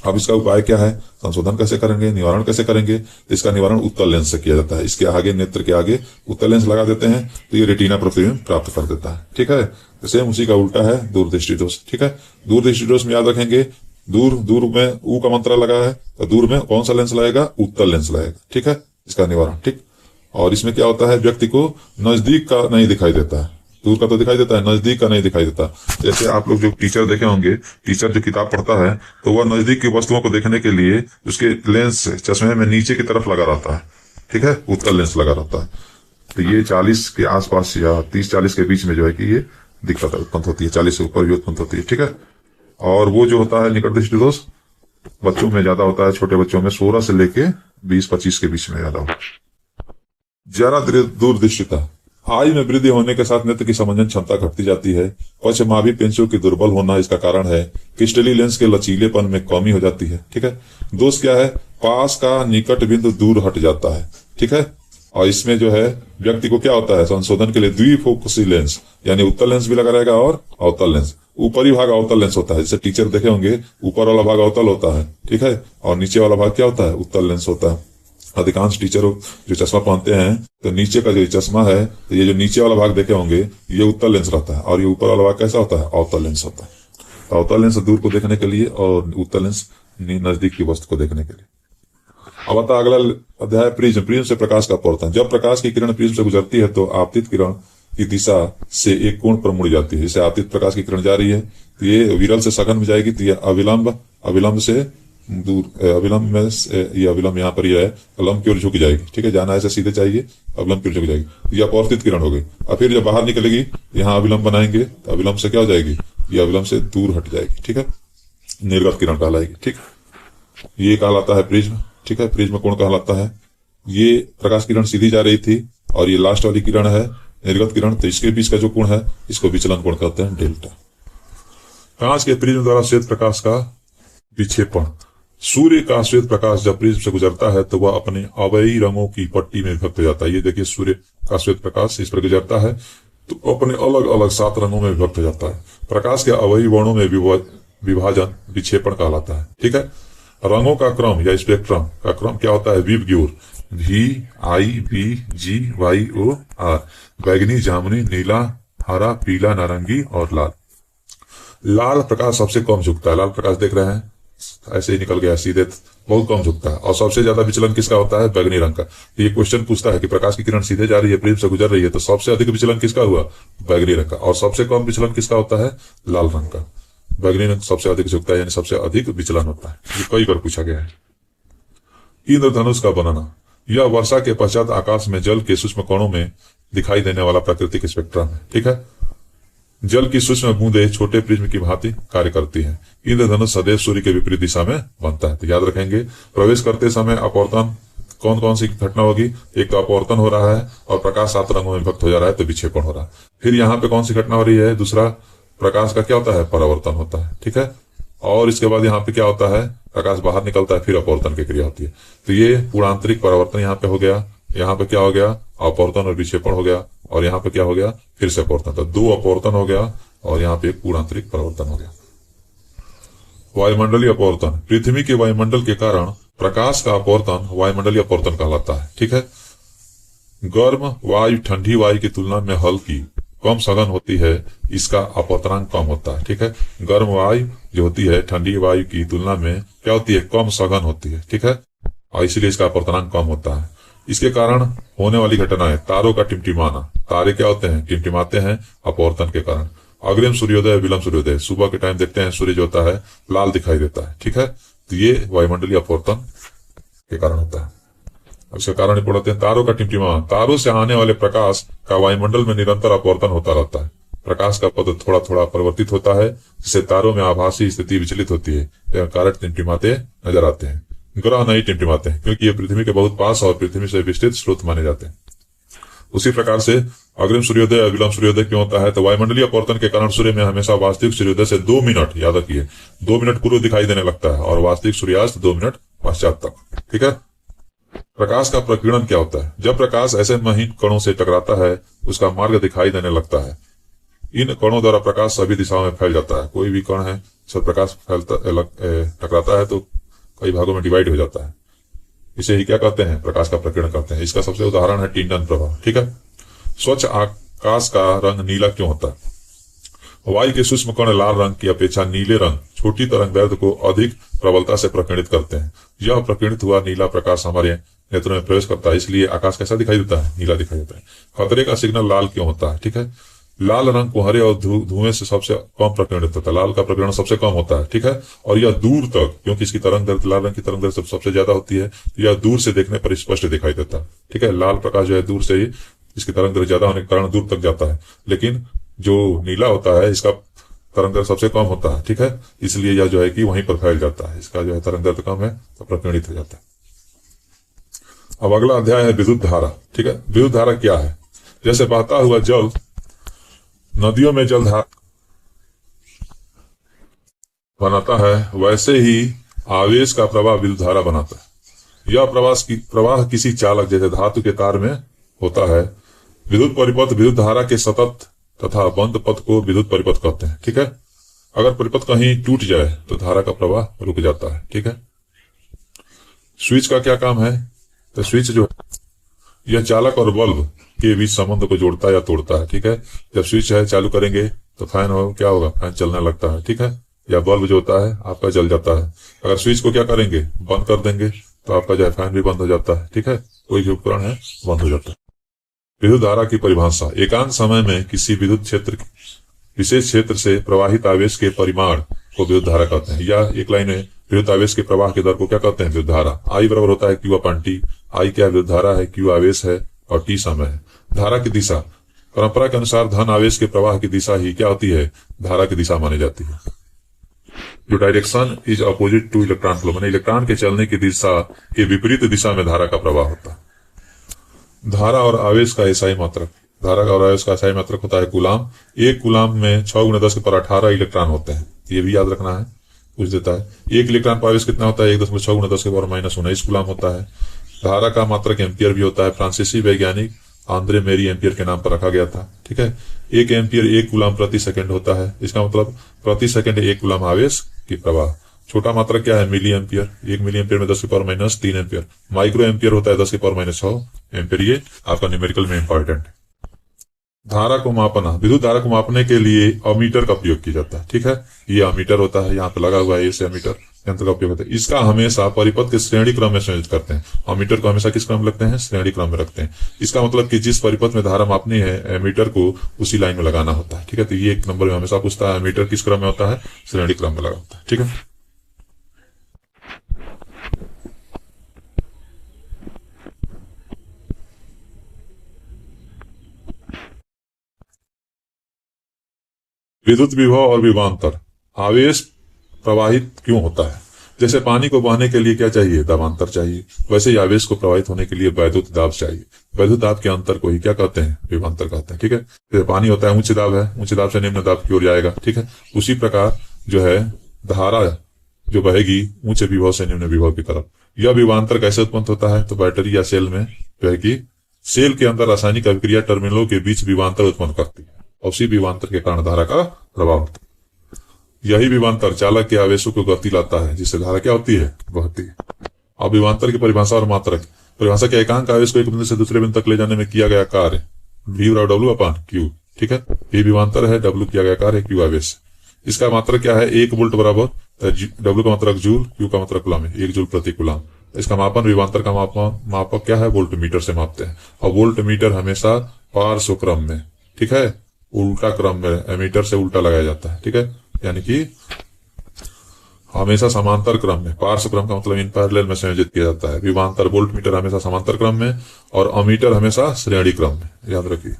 अब इसका उपाय क्या है, संशोधन कैसे करेंगे, निवारण कैसे करेंगे, तो इसका निवारण उत्तल लेंस से किया जाता है। इसके आगे, नेत्र के आगे उत्तल लेंस लगा देते हैं, तो ये रेटिना प्रतिबिंब प्राप्त कर देता है। ठीक है, तो सेम उसी का उल्टा है दूरदृष्टि दोष। ठीक है, दूरदृष्टि दोष में याद रखेंगे, दूर में ऊ का मंत्र लगा है, तो दूर में कौन सा लेंस लगेगा, उत्तल लेंस लगेगा। ठीक है, इसका निवारण। ठीक, और इसमें क्या होता है, व्यक्ति को नजदीक का नहीं दिखाई देता है, दूर का तो दिखाई देता है, नजदीक का नहीं दिखाई देता। जैसे आप लोग जो टीचर देखे होंगे, टीचर जो किताब पढ़ता है तो वह नजदीक की वस्तुओं को देखने के लिए उसके लेंस चश्मे में नीचे की तरफ लगा रहता है। ठीक है, उत्तल लेंस लगा रहता है। तो ये 40 के आसपास या 30-40 के बीच में जो है कि ये दिक्कत उत्पन्न होती है, 40 से ऊपर भी उत्पन्न होती है। ठीक है, और वो जो होता है निकट दृष्टि दोष बच्चों में ज्यादा होता है, छोटे बच्चों में 16 से लेके 20-25 के बीच में ज्यादा होता है। जरा दूरदृष्टिता, आयु में वृद्धि होने के साथ नेत्र की समंजन क्षमता घटती जाती है। पश्चमाभी पेंचों की दुर्बल होना इसका कारण है। क्रिस्टली लेंस के लचीलेपन में कमी हो जाती है। ठीक है, दोष क्या है, पास का निकट बिंदु दूर हट जाता है। ठीक है, और इसमें जो है व्यक्ति को क्या होता है, संशोधन के लिए द्विफोकसी लेंस, यानी उत्तल लेंस भी लगा रहेगा और अवतल लेंस। ऊपरी भाग अवतल लेंस होता है, जैसे टीचर देखे होंगे, ऊपर वाला भाग अवतल होता है। ठीक है, और नीचे वाला भाग क्या होता है, उत्तल लेंस होता है। अधिकांश टीचर जो चश्मा पहनते हैं तो नीचे का जो चश्मा है, तो ये जो नीचे वाला भाग देखे होंगे ये उत्तल लेंस रहता है, और ये ऊपर वाला भाग कैसा होता है, अवतल लेंस होता है। तो अवतल लेंस दूर को देखने के लिए और उत्तल लेंस नजदीक की वस्तु को देखने के लिए। अब आता अगला अध्याय, प्रिज्म। प्रिज्म से प्रकाश का अपवर्तन। जब प्रकाश की किरण प्रिज्म से गुजरती है तो आपतित किरण की दिशा से एक कोण पर मुड़ जाती है। जैसे आपतित प्रकाश की किरण जा रही है तो ये विरल से सघन में जाएगी, तो ये अविलंब से दूर, अविलंब में ये अविलंब यहाँ पर ये है, अविलंब की ओर झुक जाएगी। ठीक है, जाना ऐसे सीधे चाहिए, अविलंब की ओर झुक जाएगी, ये अपवर्तित किरण हो गई। और फिर जब बाहर निकलेगी यहाँ अविलंब बनाएंगे तो अविलंब से क्या हो जाएगी, ये अविलंब से दूर हट जाएगी। ठीक है, निर्गत किरण कहलाएगी। ठीक, ये कहलाता है प्रिज्म। ठीक है, प्रिज्म कोण कहलाता है। ये प्रकाश किरण सीधी जा रही थी और ये लास्ट वाली किरण है निर्गत किरण, तो इसके बीच का जो कोण है इसको विचलन कोण कहते हैं, डेल्टा। कांच के प्रिज्म द्वारा श्वेत प्रकाश का विक्षेपण। सूर्य का श्वेत प्रकाश जब प्रिज्म से गुजरता है तो वह अपने अवयवी रंगों की पट्टी में विभक्त हो जाता है। ये देखिए, सूर्य का श्वेत प्रकाश इस पर गुजरता है तो अपने अलग अलग 7 रंगों में विभक्त हो जाता है। प्रकाश के अवयवी वर्णों में विभाजन विक्षेपण कहलाता है। ठीक है, रंगों का क्रम या स्पेक्ट्रम का क्रम क्या होता है, विबग्योर, VIBGYOR। बैगनी, जामुनी, नीला, हरा, पीला, नारंगी और लाल। लाल प्रकाश सबसे कम झुकता है। लाल प्रकाश देख रहे हैं, ऐसे ही निकल गया सीधे, बहुत कम झुकता है। और सबसे ज्यादा विचलन किसका होता है, बैगनी रंग का। ये क्वेश्चन पूछता है कि प्रकाश की किरण सीधे जा रही है, प्रिज्म से गुजर रही है, तो सबसे अधिक विचलन किसका हुआ, बैगनी रंग का। और सबसे कम विचलन किसका होता है, लाल रंग का। बैगनी रंग सबसे अधिक झुकता है, यानी सबसे अधिक विचलन होता है। ये कई बार पूछा गया है। इंद्रधनुष का बनाना। यह वर्षा के पश्चात आकाश में जल के सूक्ष्म कणों में दिखाई देने वाला प्राकृतिक स्पेक्ट्रम है। ठीक है, जल की सूक्ष्म बूंदें छोटे प्रिज्म की भांति कार्य करती हैं। इंद्रधनुष सदैव सूर्य के विपरीत दिशा में बनता है। तो याद रखेंगे, प्रवेश करते समय अपवर्तन कौन कौन सी घटना होगी, एक तो अपवर्तन हो रहा है और प्रकाश 7 रंगों में विभक्त हो जा रहा है, तो विक्षेपण हो रहा है। फिर यहाँ पे कौन सी घटना हो रही है, दूसरा प्रकाश का क्या होता है, परावर्तन होता है। ठीक है, और इसके बाद यहाँ पे क्या होता है, प्रकाश बाहर निकलता है, फिर अपवर्तन की क्रिया होती है। तो ये पूर्णांतरिक परावर्तन यहाँ पे हो गया, यहाँ पे क्या हो गया, अपवर्तन और विक्षेपण हो गया, और यहाँ पे क्या हो गया, फिर से अपवर्तन। तो 2 अपवर्तन हो गया और यहाँ पे एक पूर्णांतरिक परावर्तन हो गया। वायुमंडलीय अपवर्तन, पृथ्वी के वायुमंडल के कारण प्रकाश का अपवर्तन वायुमंडलीय अपवर्तन कहलाता है। ठीक है, गर्म वायु ठंडी वायु की तुलना में हल्की कम सघन होती है, इसका अपवर्तनांक कम होता है। ठीक है, गर्म वायु जो होती है ठंडी वायु की तुलना में क्या होती है, कम सघन होती है। ठीक है, और इसलिए इसका अपवर्तनांक कम होता है। इसके कारण होने वाली घटनाएं, तारों का टिमटिमाना, तारे क्या होते हैं, टिमटिमाते हैं अपवर्तन के कारण। अग्रिम सूर्योदय, विलंब सूर्योदय, सुबह के टाइम देखते हैं सूर्य जो होता है लाल दिखाई देता है। ठीक है, तो ये वायुमंडलीय अपवर्तन के कारण होता है। इसके कारण पढ़ते हैं तारों का टिमटिमाना, तारों से आने वाले प्रकाश का वायुमंडल में निरंतर अपवर्तन होता रहता है। प्रकाश का पद थोड़ा थोड़ा परिवर्तित होता है, जिससे तारों में आभासी स्थिति विचलित होती है एवं कारक टिमटिमाते नजर आते हैं। ग्रह नहीं टिमटिमाते हैं क्योंकि ये पृथ्वी के बहुत पास और पृथ्वी से विस्तृत स्रोत माने जाते हैं। उसी प्रकार से अग्रिम सूर्योदय और विलंब सूर्योदय क्यों होता है, तो वायुमंडलीय अपवर्तन के कारण सूर्य में हमेशा वास्तविक सूर्योदय से 2 मिनट, याद रखिए 2 मिनट पूर्व दिखाई देने लगता है और वास्तविक सूर्यास्त 2 मिनट पश्चात तक। ठीक है, प्रकाश का प्रकीर्णन क्या होता है, जब प्रकाश ऐसे महीन कणों से टकराता है उसका मार्ग दिखाई देने लगता है। इन कणों द्वारा प्रकाश सभी दिशाओं में फैल जाता है। कोई भी कण है जब प्रकाश टकराता है तो कई भागों में डिवाइड हो जाता है। इसे ही क्या कहते हैं, प्रकाश का प्रकीर्णन कहते हैं। इसका सबसे उदाहरण है टिंडन प्रभाव। ठीक है, स्वच्छ आकाश का रंग नीला क्यों होता है, वायु के सूक्ष्म कण लाल रंग की अपेक्षा नीले रंग छोटी तरंगदैर्ध्य को अधिक प्रबलता से प्रकीर्णित करते हैं। यह प्रकीर्णित हुआ नीला प्रकाश हमारे नेत्रों में प्रवेश करता है, इसलिए आकाश कैसा दिखाई देता है, नीला दिखाई देता है। खतरे का सिग्नल लाल क्यों होता है, ठीक है, लाल रंग कुहरे और धुएं से सबसे कम प्रकीर्णित होता है, लाल का प्रकीर्णन सबसे कम होता है। ठीक है, और यह दूर तक, क्योंकि इसकी तरंग दैर्ध्य लाल रंग की तरंग दैर्ध्य सबसे ज्यादा होती है, तो यह दूर से देखने पर स्पष्ट दिखाई देता है। ठीक है, लाल प्रकाश जो है दूर से ही, इसकी तरंग दैर्ध्य ज्यादा होने के कारण दूर तक जाता है, लेकिन जो नीला होता है इसका तरंग दैर्ध्य सबसे कम होता है। ठीक है, इसलिए यह जो है कि वहीं पर फैल जाता है, इसका जो है तरंग दैर्ध्य कम है तो प्रकीर्णित हो जाता है। अब अगला अध्याय है विद्युत धारा। ठीक है, विद्युत धारा क्या है, जैसे बहता हुआ जल नदियों में जलधारा बनाता है, वैसे ही आवेश का प्रवाह विद्युत धारा बनाता है। यह प्रवाह किसी चालक जैसे धातु के तार में होता है। विद्युत परिपथ विद्युत धारा के सतत तथा बंद पथ को विद्युत परिपथ कहते हैं। ठीक है, अगर परिपथ कहीं टूट जाए तो धारा का प्रवाह रुक जाता है। ठीक है, स्विच का क्या काम है, तो स्विच जो यह चालक और बल्ब के बीच संबंध को जोड़ता या तोड़ता है। ठीक है, जब स्विच है चालू करेंगे तो फैन हो क्या होगा, फैन चलने लगता है। ठीक है, या बल्ब जो होता है आपका जल जाता है। अगर स्विच को क्या करेंगे, बंद कर देंगे तो आपका जो है फैन भी बंद हो जाता है। ठीक है, कोई भी उपकरण है बंद हो जाता है। विद्युत धारा की परिभाषा, एकांत समय में किसी विद्युत क्षेत्र विशेष क्षेत्र से प्रवाहित आवेश के परिमाण को विद्युत धारा कहते हैं। या एक लाइन में विद्युत आवेश के प्रवाह के दर को क्या कहते हैं, विद्युत धारा। आई बराबर होता है क्यू अपॉन टी। आई क्या विद्युत धारा है, क्यू आवेश है और टी समय है। धारा की दिशा, परंपरा के अनुसार धन आवेश के प्रवाह की दिशा ही क्या होती है, धारा की दिशा मानी जाती है। जो direction is opposite two electron flow, माने इलेक्ट्रॉन के चलने की दिशा के विपरीत दिशा में धारा का प्रवाह होता है। धारा और आवेश का एसआई मात्रक, धारा और आवेश का एसआई मात्रक होता है कूलाम। एक कूलाम में 6 × 10⁻18 इलेक्ट्रॉन होते हैं, ये भी याद रखना है, पूछ देता है। एक इलेक्ट्रॉन पर आवेश कितना होता है, 1.6 × 10⁻−19 कूलाम होता है। धारा का मात्रक एम्पियर भी होता है, फ्रांसीसी वैज्ञानिक आंद्रे मेरी एम्पियर के नाम पर रखा गया था। ठीक है, 1 एम्पियर 1 कूलाम प्रति सेकंड होता है, इसका मतलब प्रति सेकंड 1 कूलाम आवेश की प्रवाह। छोटा मात्रक क्या है, मिली एम्पियर। 1 मिली एम्पियर में 10⁻³ एम्पियर। माइक्रो एम्पियर होता है 10⁻6 एम्पियर। ये आपका न्यूमेरिकल में इंपॉर्टेंट है। धारा को मापना, विद्युत धारा को मापने के लिए अमीटर का प्रयोग किया जाता है। ठीक है, ये अमीटर होता है, यहाँ पे लगा हुआ है, इसे अमीटर यंत्र का उपयोग होता है। इसका हमेशा परिपथ के श्रेणी क्रम में संयोजित करते हैं। अमीटर को हमेशा किस क्रम में रखते हैं, श्रेणी क्रम में रखते हैं। इसका मतलब कि जिस परिपथ में धारा मापनी है एमीटर को उसी लाइन में लगाना होता है। ठीक है, तो ये 1 नंबर में हमेशा पूछता है, एमीटर किस क्रम में होता है, श्रेणी क्रम में लगा होता है। ठीक है, विद्युत विभव और विभवांतर, आवेश प्रवाहित क्यों होता है। जैसे पानी को बहने के लिए क्या चाहिए, दाबांतर चाहिए, वैसे ही आवेश को प्रवाहित होने के लिए वैद्युत दाब चाहिए। वैद्युत दाब के अंतर को ही क्या कहते हैं, विभवांतर कहते हैं। ठीक है, जैसे पानी होता है उच्च दाब है, उच्च दाब से निम्न दाब की ओर जाएगा। ठीक है, उसी प्रकार जो है धारा जो बहेगी ऊंचे विभव से निम्न विभव की तरफ। यह विभवांतर कैसे उत्पन्न होता है? तो बैटरी या सेल में जो है कि सेल के अंदर रासायनिक अभिक्रिया टर्मिनलों के बीच विभवांतर उत्पन्न करती है और उसी विभवांतर के कारण धारा का प्रभाव होता है। यही विभवांतर चालक के आवेशों को गति लाता है, जिससे धारा क्या होती है? बहती है। अब विभवांतर की परिभाषा और मात्रक। परिभाषा के एकांक आवेश को एक बिंदु से दूसरे बिंदु तक ले जाने में किया गया कार्य V बराबर W अपान Q। ठीक है, V विभवांतर है, W किया गया कार्य, Q आवेश। इसका मात्रक क्या है? 1 वोल्ट बराबर W का मात्रक जूल, Q का मात्रक कूलम है, 1 जूल प्रति कूलम। इसका मापन विभवांतर का मापक क्या है? वोल्ट मीटर से मापते हैं और वोल्ट मीटर हमेशा पार्श्व क्रम में, ठीक है, उल्टा क्रम में मीटर से उल्टा लगाया जाता है। ठीक है, यानी कि हमेशा समांतर क्रम में, पार्श्व क्रम का मतलब इन पैरेलल में संयोजित किया जाता है। विभवांतर वोल्ट मीटर हमेशा समांतर क्रम में और अमीटर हमेशा श्रेणी क्रम में, याद रखिए।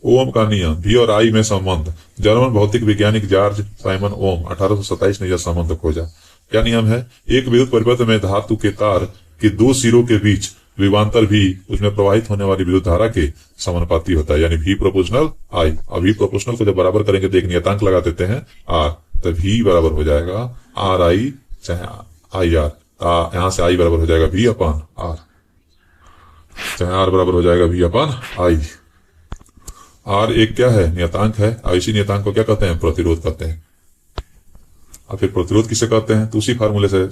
ओम का नियम, V और I में संबंध। जर्मन भौतिक वैज्ञानिक जॉर्ज साइमन ओम 1827 ने यह संबंध खोजा। क्या नियम है? एक विद्युत परिपथ में धातु के तार के 2 सिरों के बीच विभवांतर भी उसमें प्रवाहित होने वाली विद्युत धारा के समानुपाती होता है, यानी V प्रोपोर्शनल I। अब V प्रोपोर्शनल को जब बराबर करेंगे तो एक नियतांक लगा देते हैं R, तो V बराबर हो जाएगा RI चाहे IR। यहां से I बराबर हो जाएगा V अपान R, चाहे R बराबर हो जाएगा V अपान I। R एक क्या है? नियतांक है और इसी नियतांक को क्या कहते हैं? प्रतिरोध कहते हैं। और फिर प्रतिरोध किसे कहते हैं? तो उसी फार्मूले से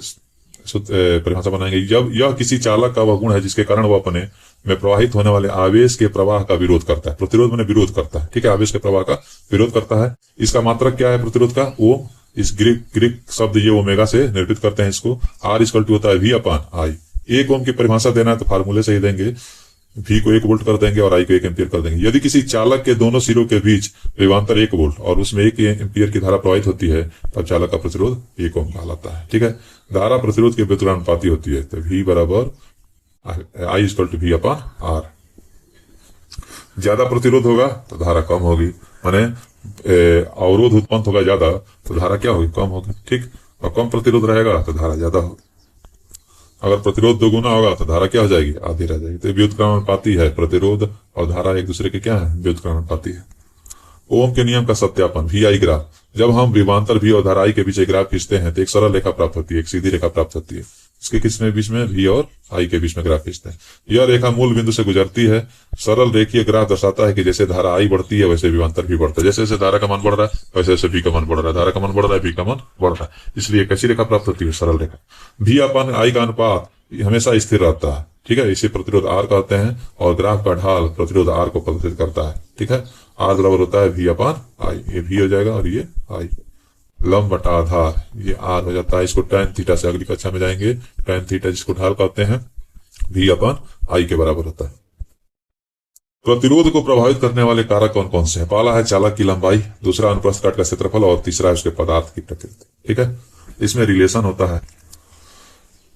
परिभाषा बनाएंगे। जब यह किसी चालक का वह गुण है जिसके कारण वह अपने में प्रवाहित होने वाले आवेश के प्रवाह का विरोध करता है। प्रतिरोध मैंने विरोध करता है, ठीक है, आवेश के प्रवाह का विरोध करता है। इसका मात्रक क्या है प्रतिरोध का? वो इस ग्रीक शब्द ये ओमेगा से निरूपित करते हैं इसको। R इक्वल टू होता है V अपान I। 1 ओम की परिभाषा देना है तो फार्मूले से ही देंगे, V को 1 वोल्ट कर देंगे और I को 1 एम्पियर कर देंगे। यदि किसी चालक के दोनों सिरों के बीच विभवांतर 1 वोल्ट और उसमें 1 एम्पियर की धारा प्रवाहित होती है तब चालक का प्रतिरोध 1 ओम कहलाता है। ठीक है, धारा प्रतिरोध के व्युत्क्रमानुपाती होती है, तो V बराबर I equal to V upon R। ज्यादा प्रतिरोध होगा तो धारा कम होगी, माने अवरोध उत्पन्न होगा ज्यादा तो धारा क्या होगी? कम होगी। ठीक, और कम प्रतिरोध रहेगा तो धारा ज्यादा होगी। अगर प्रतिरोध 2 गुना होगा तो धारा क्या हो जाएगी? आधी रह जाएगी। तो व्युत्क्रमानुपाती है, प्रतिरोध और धारा एक दूसरे के क्या है? व्युत्क्रमानुपाती है। ओम के नियम का सत्यापन, VI ग्राफ। जब हम विभवांतर V और धारा I के बीच एक ग्राफ खींचते हैं तो एक सरल रेखा प्राप्त होती है, एक सीधी रेखा प्राप्त होती है। इसके किसमें बीच में? V और I के बीच में ग्राफ खींचते हैं। यह रेखा मूल बिंदु से गुजरती है। सरल रेखीय ग्राफ दर्शाता है कि जैसे धारा I बढ़ती है वैसे विभवांतर भी बढ़ता है। जैसे जैसे धारा का मान बढ़ रहा है वैसे वैसे V का मान बढ़ रहा है, धारा का मान बढ़ रहा है, V का मान बढ़ रहा है। इसलिए कैसी रेखा प्राप्त होती है? सरल रेखा। V अपान I का अनुपात हमेशा स्थिर रहता है, ठीक है, इसे प्रतिरोध R कहते हैं और ग्राफ का ढाल प्रतिरोध R को प्रदर्शित करता है। ठीक है, R बराबर होता है V अपान I। ये V हो जाएगा और ये I। लंब बटा आधार, ये R हो जाता है। इसको tan थीटा से अगली कक्षा में जाएंगे। tan थीटा जिसको ढाल कहते हैं V अपान I के बराबर होता है। प्रतिरोध को प्रभावित करने वाले कारक कौन कौन से हैं? पहला है चालक की लंबाई, दूसरा अनुप्रस्थ काट का क्षेत्रफल और तीसरा है उसके पदार्थ की प्रकृति। ठीक है, इसमें रिलेशन होता है।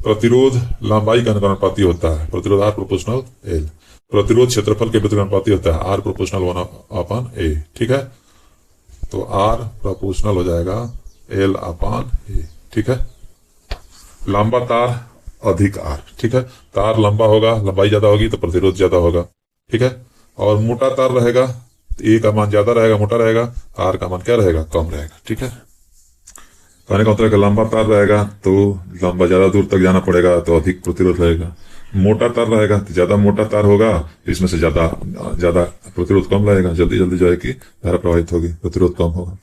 प्रतिरोध लंबाई का अनुपाती होता है, प्रतिरोध R प्रोपोर्शनल L। प्रतिरोध क्षेत्रफल के व्युत्क्रमानुपाती होता है, R प्रोपोर्शनल 1 अपान A। ठीक है, तो R प्रोपोर्शनल हो जाएगा L अपान A। ठीक है, लंबा तार अधिक R। ठीक है, तार लंबा होगा, लंबाई ज्यादा होगी तो प्रतिरोध ज्यादा होगा। ठीक है, और मोटा तार रहेगा तो A का मान ज्यादा रहेगा, मोटा रहेगा, R का मान क्या रहेगा? कम रहेगा। ठीक है, कहने का मतलब है लंबा तार रहेगा तो लंबा ज्यादा दूर तक जाना पड़ेगा तो अधिक प्रतिरोध रहेगा। मोटा तार रहेगा तो ज्यादा मोटा तार होगा, इसमें से ज्यादा प्रतिरोध कम रहेगा, जल्दी जल्दी जो है कि धारा प्रवाहित होगी, प्रतिरोध कम होगा।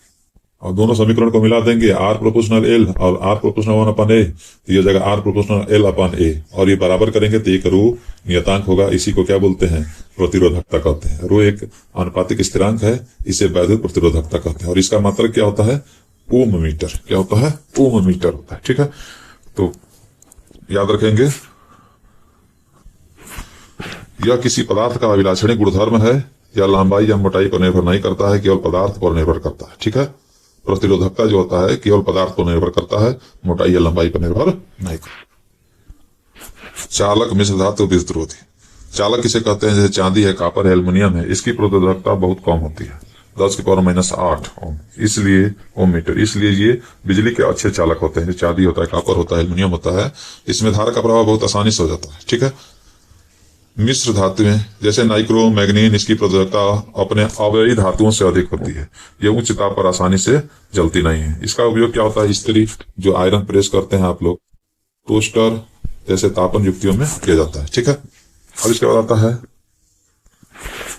और दोनों समीकरण को मिला देंगे, R प्रोपोर्शनल L और R प्रोपोर्शनल 1 अपान A, तो ये जगह R proportional L upon A और ये बराबर करेंगे तो एक रो नियतांक होगा। इसी को क्या बोलते हैं? प्रतिरोधकता कहते हैं। रो एक अनुपातिक स्थिरांक है, इसे वैद्युत प्रतिरोधकता कहते हैं और इसका मात्रक क्या होता है? ओम मीटर। क्या होता है? ओम मीटर होता है। ठीक है, तो याद रखेंगे यह किसी पदार्थ का अभिलाक्षणिक गुणधर्म है, या लंबाई या मोटाई पर निर्भर नहीं करता है, केवल पदार्थ पर निर्भर करता है। ठीक है, प्रतिरोधकता जो होता है केवल पदार्थ पर निर्भर करता है, मोटाई या लंबाई पर निर्भर नहीं करता। चालक मिश्र धातु विद्युतरोधी। चालक किसे कहते हैं? जैसे चांदी है, कापर है, एल्युमिनियम है, इसकी प्रतिरोधकता बहुत कम होती है, 10⁻⁸ ओम। इसलिए ओम मीटर, इसलिए ये बिजली के अच्छे चालक होते हैं। जो चांदी होता है, कापर होता है, एल्युमिनियम होता है, इसमें धारा का प्रवाह बहुत आसानी से हो जाता है। ठीक है, मिश्र धातुएं जैसे नाइक्रोम, मैग्नीन, इसकी प्रयोज्यता अपने अवयवी धातुओं से अधिक होती है। ये उच्च ताप पर आसानी से जलती नहीं है। इसका उपयोग क्या होता है? इस्त्री, जो आयरन प्रेस करते हैं आप लोग, टोस्टर जैसे तापन युक्तियों में किया जाता है। ठीक है। अब इसके बाद आता है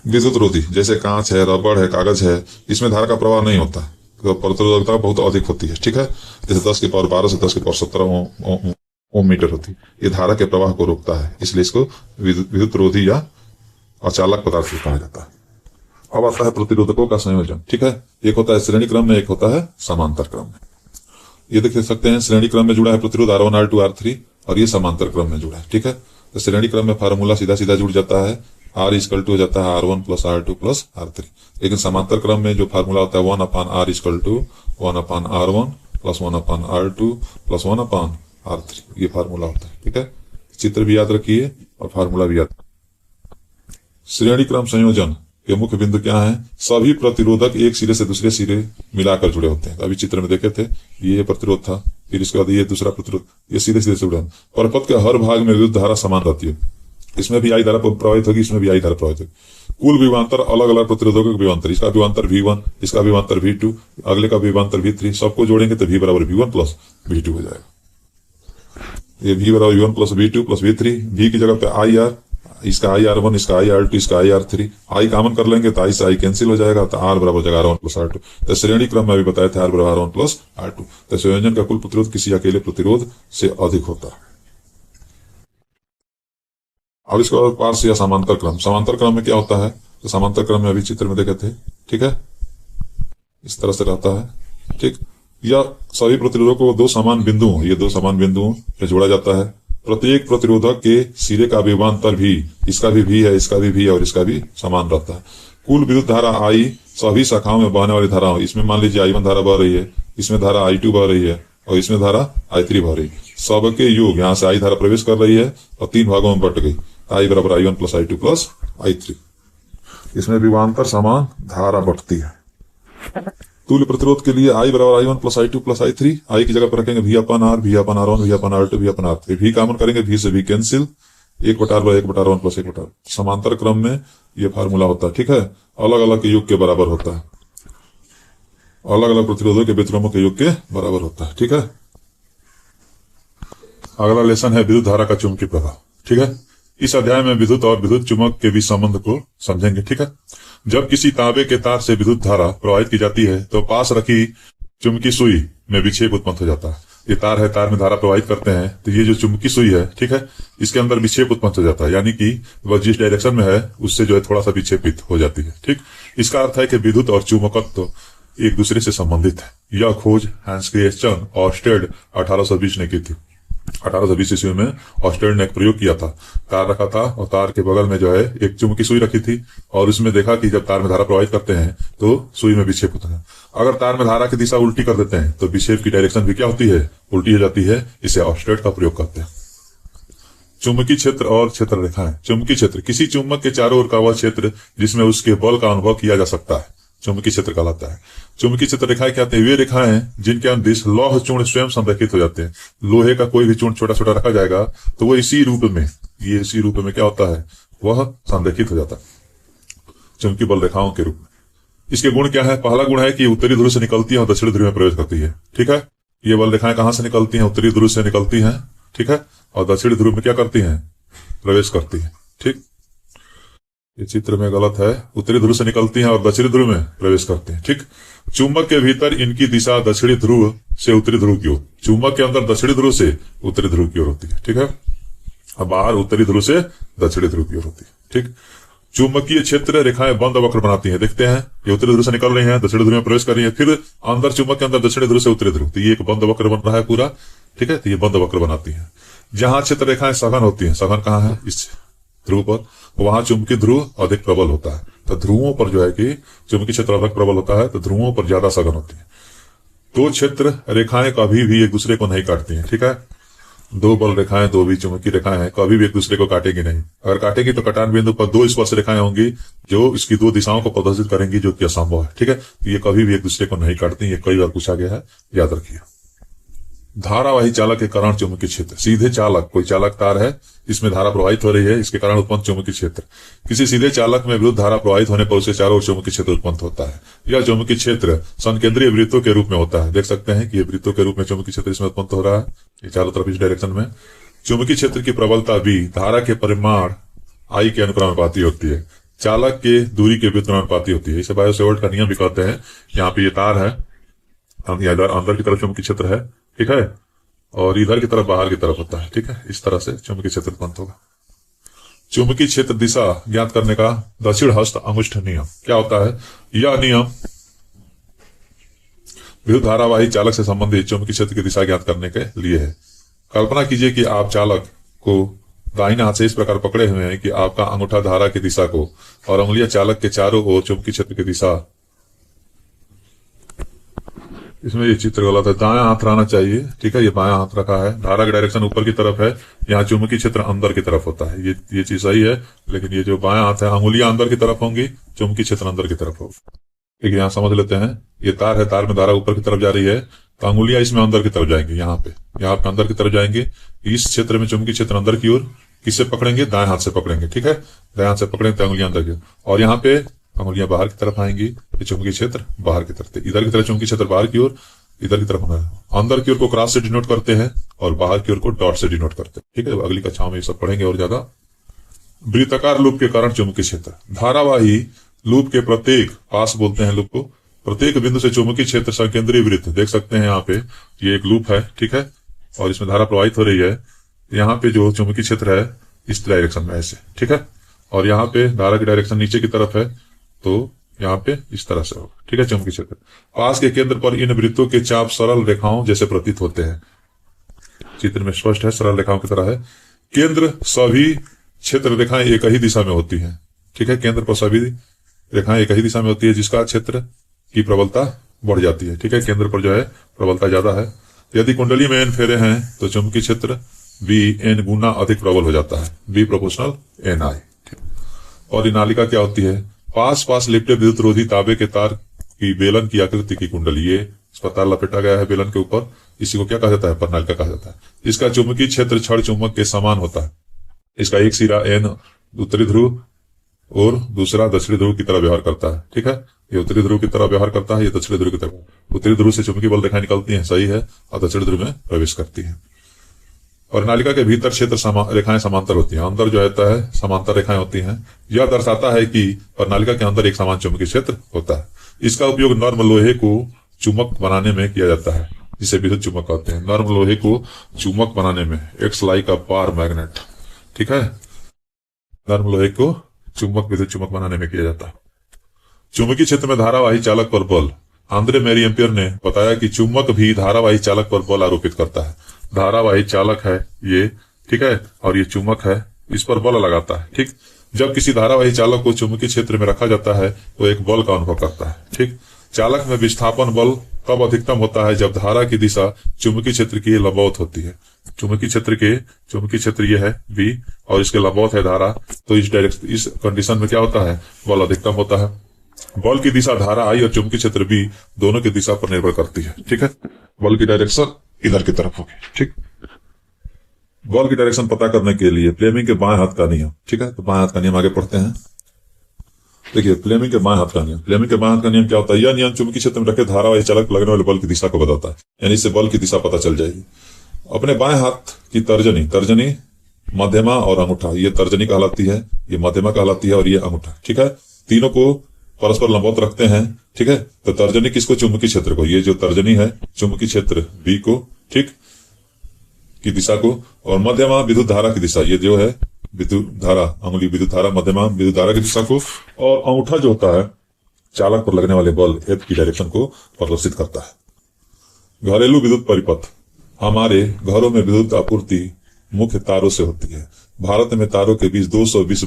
विद्युत रोधी, जैसे कांच है, रबड़ है, कागज है, इसमें धारा का प्रवाह नहीं होता, तो प्रतिरोधकता बहुत अधिक होती है। ठीक है। जैसे 10 की पावर 12 से 10 की पावर 17 ओम मीटर होती है। ये धारा के प्रवाह को रोकता है, इसलिए इसको विद्युत रोधी या अचालक पदार्थ भी कहा जाता है। अब आता है प्रतिरोधकों का संयोजन। ठीक है। एक होता है श्रेणी क्रम में, एक होता है समांतर क्रम में। ये देख सकते हैं, श्रेणी क्रम में जुड़ा है प्रतिरोध R1 R2 R3, और ये समांतर क्रम में जुड़ा है। ठीक है। तो श्रेणी क्रम में फार्मूला सीधा सीधा जुड़ जाता है, R इक्वल टू हो जाता है R1 plus R2 plus R3। लेकिन समांतर क्रम में जो फार्मूला होता है 1/R equal to 1/R1 plus 1/R2 plus 1/R3, ये फार्मूला होता है। ठीक है। चित्र भी याद रखिए और फार्मूला भी याद। श्रेणी क्रम संयोजन के मुख्य बिंदु क्या है? सभी प्रतिरोधक एक सिरे से दूसरे सिरे मिलाकर जुड़े होते हैं। अभी चित्र में देखे थे, ये प्रतिरोध था, फिर इसके बाद ये दूसरा प्रतिरोध, ये सीधे सीधे से जुड़े हैं। परपथ के हर भाग में विद्युत धारा समान रहती है। इसमें भी आई धारा प्रवाहित होगी, इसमें भी आई धारा प्रवाहित होगी। कुल विभवांतर अलग अलग प्रतिरोधकों के विभवांतर, इसका विभवांतर V1, इसका विभवांतर V2, अगले का विभवांतर V3, सबको जोड़ेंगे तो V बराबर V1 प्लस V2 हो जाएगा। ये V बराबर V1 plus V2 plus V3, V की जगह पे IR, इसका IR1, इसका IR2, इसका IR3, आई कॉमन कर लेंगे तो आई से आई कैंसिल हो जाएगा, तो R बराबर जाएगा R1 प्लस R2। तो श्रेणी क्रम में अभी बताया था R बराबर R1 प्लस R2। तो संयोजन का कुल प्रतिरोध किसी अकेले प्रतिरोध से अधिक होता है। अब इसके बाद पार्श्व या समांतर क्रम। समांतर क्रम में क्या होता है? तो समांतर क्रम में अभी चित्र में देखे थे। ठीक है। इस तरह से रहता है। ठीक। या सभी प्रतिरोधकों को दो समान बिंदुओं, ये दो समान बिंदुओं पे जोड़ा जाता है। प्रत्येक प्रतिरोधक के सिरे का विभवांतर भी, इसका भी V है, इसका भी V है और इसका भी समान रहता है। कुल विद्युत धारा I सभी शाखाओं में बहने वाली धाराओं, इसमें मान लीजिए I1 धारा बह रही है, इसमें धारा I2 बह रही है और इसमें धारा I3 बह रही है। सबके योग, यहाँ से I धारा प्रवेश कर रही है और तीन भागों में बट गई। I बराबर I1 plus I2 plus I3। इसमें विभवांतर समान धारा बढ़ती है। तुल्य प्रतिरोध के लिए I बराबर I1 plus I2 plus I3, I की जगह पर रखेंगे V/R, V/R1, V/R2, V/R3, V common करेंगे, V से V cancel, 1/R 1/R1 plus 1/R। समांतर क्रम में ये फार्मूला होता है। ठीक है। अलग अलग के योग के बराबर होता है, अलग अलग प्रतिरोधों के व्युत्क्रमों के योग के बराबर होता है। ठीक है। अगला लेसन है विद्युत धारा का चुंबकीय प्रभाव। ठीक है। इस अध्याय में विद्युत और विद्युत चुम्बक के बीच संबंध को समझेंगे। ठीक है। जब किसी तांबे के तार से विद्युत धारा प्रवाहित की जाती है तो पास रखी चुंबकीय सुई में विक्षेप उत्पन्न हो जाता है। ये तार है, तार में धारा प्रवाहित करते हैं तो ये जो चुंबकीय सुई है, ठीक है, इसके अंदर विक्षेप उत्पन्न हो जाता है, यानी कि वह जिस डायरेक्शन में है उससे जो है थोड़ा सा विक्षेपित हो जाती है। ठीक। इसका अर्थ है कि विद्युत और चुंबकत्व एक दूसरे से संबंधित है। यह खोज हैंस क्रिश्चियन ऑर्स्टेड 1820 ने की थी। 1820 ईस्वी में ऑस्टेड ने एक प्रयोग किया था। तार रखा था और तार के बगल में जो है एक चुंबकीय सुई रखी थी और उसमें देखा कि जब तार में धारा प्रवाहित करते हैं तो सुई में विक्षेप होता है। अगर तार में धारा की दिशा उल्टी कर देते हैं तो विक्षेप की डायरेक्शन भी क्या होती है? उल्टी हो जाती है। इसे ऑस्टेड का प्रयोग करते हैं। चुंबकीय क्षेत्र और क्षेत्र रेखाएं। चुंबकीय क्षेत्र किसी चुंबक के चारों ओर का वह क्षेत्र जिसमें उसके बल का अनुभव किया जा सकता है, चुंबकीय क्षेत्र कहलाता है। चुंबकीय क्षेत्र रेखाएं क्या होती है? वे रेखाएं जिनके अनुदिश लौह चूर्ण स्वयं संरेखित हो जाते हैं। लोहे का कोई भी चूर्ण छोटा छोटा रखा जाएगा तो वो इसी रूप में, ये इसी रूप में क्या होता है? वह संरेखित हो जाता है चुंबकीय बल रेखाओं के रूप में। इसके गुण क्या है? पहला गुण है कि उत्तरी ध्रुव से निकलती है और दक्षिणी ध्रुव में प्रवेश करती है। ठीक है। ये बल रेखाएं कहां से निकलती हैं? उत्तरी ध्रुव से निकलती हैं। ठीक है। और दक्षिणी ध्रुव में क्या करती हैं? प्रवेश करती है। ठीक। ये चित्र में गलत है, उत्तरी ध्रुव से निकलती हैं और दक्षिणी ध्रुव में प्रवेश करते हैं। ठीक। चुंबक के भीतर इनकी दिशा दक्षिणी ध्रुव से उत्तरी ध्रुव की ओर, चुंबक के अंदर दक्षिणी ध्रुव से उत्तरी ध्रुव की ओर होती है। ठीक है। अब बाहर उत्तरी ध्रुव से दक्षिणी ध्रुव की ओर होती है। ठीक। चुंबकीय क्षेत्र रेखाएं बंद वक्र बनाती हैं। देखते हैं ये उत्तरी ध्रुव से निकल रही हैं, दक्षिणी ध्रुव में प्रवेश कर रही है, फिर अंदर चुंबक के अंदर दक्षिणी ध्रुव से उत्तरी ध्रुव, तो ये एक बंद वक्र बन रहा है पूरा। ठीक है। तो ये बंद वक्र बनाती है। जहां क्षेत्र रेखाएं सघन होती है, सघन कहाँ है? इस ध्रुव पर, वहां चुंबकीय ध्रुव अधिक प्रबल होता है। तो ध्रुवों पर जो है कि चुंबकीय क्षेत्र अधिक प्रबल होता है तो ध्रुवों पर ज्यादा सघन होती है। दो क्षेत्र रेखाएं कभी भी एक दूसरे को नहीं काटती हैं। ठीक है। दो बल रेखाएं, दो भी चुंबकीय रेखाएं हैं, कभी भी एक दूसरे को काटेंगी नहीं। अगर काटेंगी तो कटान बिंदु पर दो स्पर्श रेखाएं होंगी जो इसकी दो दिशाओं को प्रदर्शित करेंगी, जो कि असंभव है। ठीक है। ये कभी भी एक दूसरे को नहीं काटती। ये कई बार पूछा गया है, याद रखिए। धारावाही चालक के कारण चुंबकीय क्षेत्र। सीधे चालक, कोई चालक तार है, इसमें धारा प्रवाहित हो रही है, इसके कारण उत्पन्न चुंबकीय क्षेत्र। किसी सीधे चालक में विद्युत धारा प्रवाहित होने पर उसके चारों ओर चुंबकीय क्षेत्र उत्पन्न होता है। यह चुंबकीय क्षेत्र संकेंद्रीय वृत्तों के रूप में होता है। देख सकते हैं कि ये वृत्तों के रूप में चुंबकीय क्षेत्र इसमें उत्पन्न हो रहा है, ये चारों तरफ इस डायरेक्शन में। चुंबकीय क्षेत्र की प्रबलता भी धारा के परिमाण आई के अनुक्रमानुपाती होती है, चालक के दूरी के व्युत्क्रमानुपाती होती है। इसे बायो सेवर्ट का नियम भी कहते हैं। यहाँ पे ये तार है, अंदर की तरफ चुंबकीय क्षेत्र है, ठीक है, और इधर की तरफ बाहर की तरफ होता है, ठीक है। इस तरह से चुंबकीय क्षेत्र उत्पन्न होगा। चुंबकीय क्षेत्र दिशा ज्ञात करने का दक्षिण हस्त अंगुष्ठ नियम क्या होता है? यह नियम विद्युत धारावाही चालक से संबंधित चुंबकीय क्षेत्र की दिशा ज्ञात करने के लिए है। कल्पना कीजिए कि आप चालक को दाहिने हाथ से इस प्रकार पकड़े हुए हैं कि आपका अंगूठा धारा की दिशा को और उंगलियां चालक के चारों ओर चुंबकीय क्षेत्र की दिशा। इसमें ये चित्र गलत है, दायां हाथ रहना चाहिए, ठीक है, ये बायां हाथ रखा है। धारा की डायरेक्शन ऊपर की तरफ है, यहाँ चुंबकीय क्षेत्र अंदर की तरफ होता है। ये चीज सही है, लेकिन ये जो बायां हाथ है, अंगुलियां अंदर की तरफ होंगी, चुंबकीय क्षेत्र अंदर की तरफ होगा। ठीक है, यहाँ समझ लेते हैं। ये तार है, तार में धारा ऊपर की तरफ जा रही है, तो अंगुलियां इसमें अंदर की तरफ जाएंगी, यहाँ पे अंदर की तरफ जाएंगे। इस क्षेत्र में चुंबकीय क्षेत्र अंदर की ओर, किससे पकड़ेंगे? दाएं हाथ से पकड़ेंगे, ठीक है। दाएं हाथ से पकड़ेंगे तो अंगुलियां अंदर की, और यहाँ पे अंगुलियां बाहर की तरफ आएंगी, ये चुंबकीय क्षेत्र बाहर की तरफ। इधर की तरफ चुंबकीय क्षेत्र बाहर की ओर, इधर की तरफ होना। अंदर की ओर को क्रॉस से डिनोट करते हैं और बाहर की ओर को डॉट से डिनोट करते हैं, ठीक है। अगली कक्षाओं में ये सब पढ़ेंगे और ज्यादा। वृत्ताकार लूप के कारण चुंबकीय क्षेत्र। धारावाही लूप के प्रत्येक पास बोलते हैं लूप को, प्रत्येक बिंदु से चुंबकीय क्षेत्र संकेंद्रीय वृत्त। देख सकते हैं यहाँ पे ये एक लूप है, ठीक है, और इसमें धारा प्रवाहित हो रही है। यहाँ पे जो चुंबकीय क्षेत्र है इस डायरेक्शन में ऐसे, ठीक है, और यहाँ पे धारा की डायरेक्शन नीचे की तरफ है, तो यहाँ पे इस तरह से होगा, ठीक है। चुंबकीय क्षेत्र पास के केंद्र पर इन वृत्तों के चाप सरल रेखाओं जैसे प्रतीत होते हैं। चित्र में स्पष्ट है, सरल रेखाओं की तरह है। केंद्र सभी क्षेत्र रेखाएं एक ही दिशा में होती हैं, ठीक है। केंद्र पर सभी रेखाएं एक ही दिशा में होती है, जिसका क्षेत्र की प्रबलता बढ़ जाती है, ठीक है। केंद्र पर जो है प्रबलता ज्यादा है। यदि कुंडली में n फेरे हैं तो चुंबकीय क्षेत्र V n गुना अधिक प्रबल हो जाता है, V प्रोपोर्शनल NI। और ये नालिका क्या होती है? पास पास लिपटे विद्युत रोधी तांबे के तार की बेलन की आकृति की कुंडली। ये इस पर तार लपेटा गया है बेलन के ऊपर, इसी को क्या कहा जाता है? परनालिका कहा जाता है। इसका चुंबकीय क्षेत्र छड़ चुंबक के समान होता है। इसका एक सिरा N उत्तरी ध्रुव और दूसरा दक्षिणी ध्रुव की तरह व्यवहार करता है, ठीक है। ये उत्तरी ध्रुव की तरह व्यवहार करता है, ये दक्षिणी ध्रुव की तरह। उत्तरी ध्रुव से चुंबकीय बल रेखाएं निकलती हैं, सही है, और दक्षिणी ध्रुव में प्रवेश करती है। और नालिका के भीतर क्षेत्र रेखाएं समांतर होती हैं, अंदर जो होता है समांतर रेखाएं होती हैं। यह दर्शाता है कि प्रणालिका के अंदर एक समान चुंबकीय क्षेत्र होता है। इसका उपयोग नर्म लोहे को चुंबक बनाने में किया जाता है, जिसे विद्युत चुंबक कहते हैं। नर्म लोहे को चुंबक बनाने में, एक्स लाइक अ बार मैग्नेट, ठीक है। नर्म लोहे को चुंबक, विद्युत चुंबक बनाने में किया जाता है। चुंबकीय क्षेत्र में धारावाही चालक पर बल। आंद्रे मैरी एम्पियर ने बताया कि चुंबक भी धारावाही चालक पर बल आरोपित करता है। धारावाही चालक है ये, ठीक है, और ये चुंबक है, इस पर बल लगाता है, ठीक। जब किसी धारावाही चालक को चुंबकीय क्षेत्र में रखा जाता है तो एक बल का अनुभव करता है, ठीक। चालक में विस्थापन बल तब अधिकतम होता है जब धारा की दिशा चुंबकीय क्षेत्र की लंबवत होती है। चुंबकीय क्षेत्र ये है B और इसके लंबवत है धारा, तो इस कंडीशन में क्या होता है? बल अधिकतम होता है। बल की दिशा धारा I और चुंबकीय क्षेत्र B दोनों की दिशा पर निर्भर करती है, ठीक है। बल की डायरेक्शन इधर की तरफ होगी, ठीक। बल की डायरेक्शन पता करने के लिए फ्लेमिंग के बाएं हाथ का नियम, ठीक है। तो बाएं हाथ का नियम आगे पढ़ते हैं। देखिए फ्लेमिंग के बाएं हाथ का नियम। फ्लेमिंग के बाएं हाथ का नियम क्या होता है? यह नियम चुंबकीय क्षेत्र में रखे धारावाही चालक पर लगने वाले बल की दिशा को बताता है, यानी इससे बल की दिशा पता चल जाएगी। अपने बाएं हाथ की तर्जनी, मध्यमा और अंगूठा, ये तर्जनी कहलाती है, ये मध्यमा कहलाती है और ये अंगूठा, ठीक है। तीनों को परस्पर लंबवत रखते हैं, ठीक है। तो तर्जनी किसको? चुंबकीय क्षेत्र को। ये जो तर्जनी है चुंबकीय क्षेत्र B को, ठीक, की दिशा को, और मध्यमा विद्युत धारा की दिशा, ये जो है विद्युत धारा, अंगुली विद्युत धारा, मध्यमा विद्युत धारा की दिशा को, और अंगूठा जो होता है चालक पर लगने वाले बल F की डायरेक्शन को प्रदर्शित करता है। घरेलू विद्युत परिपथ। हमारे घरों में विद्युत आपूर्ति मुख्य तारों से होती है। भारत में तारों के बीच 220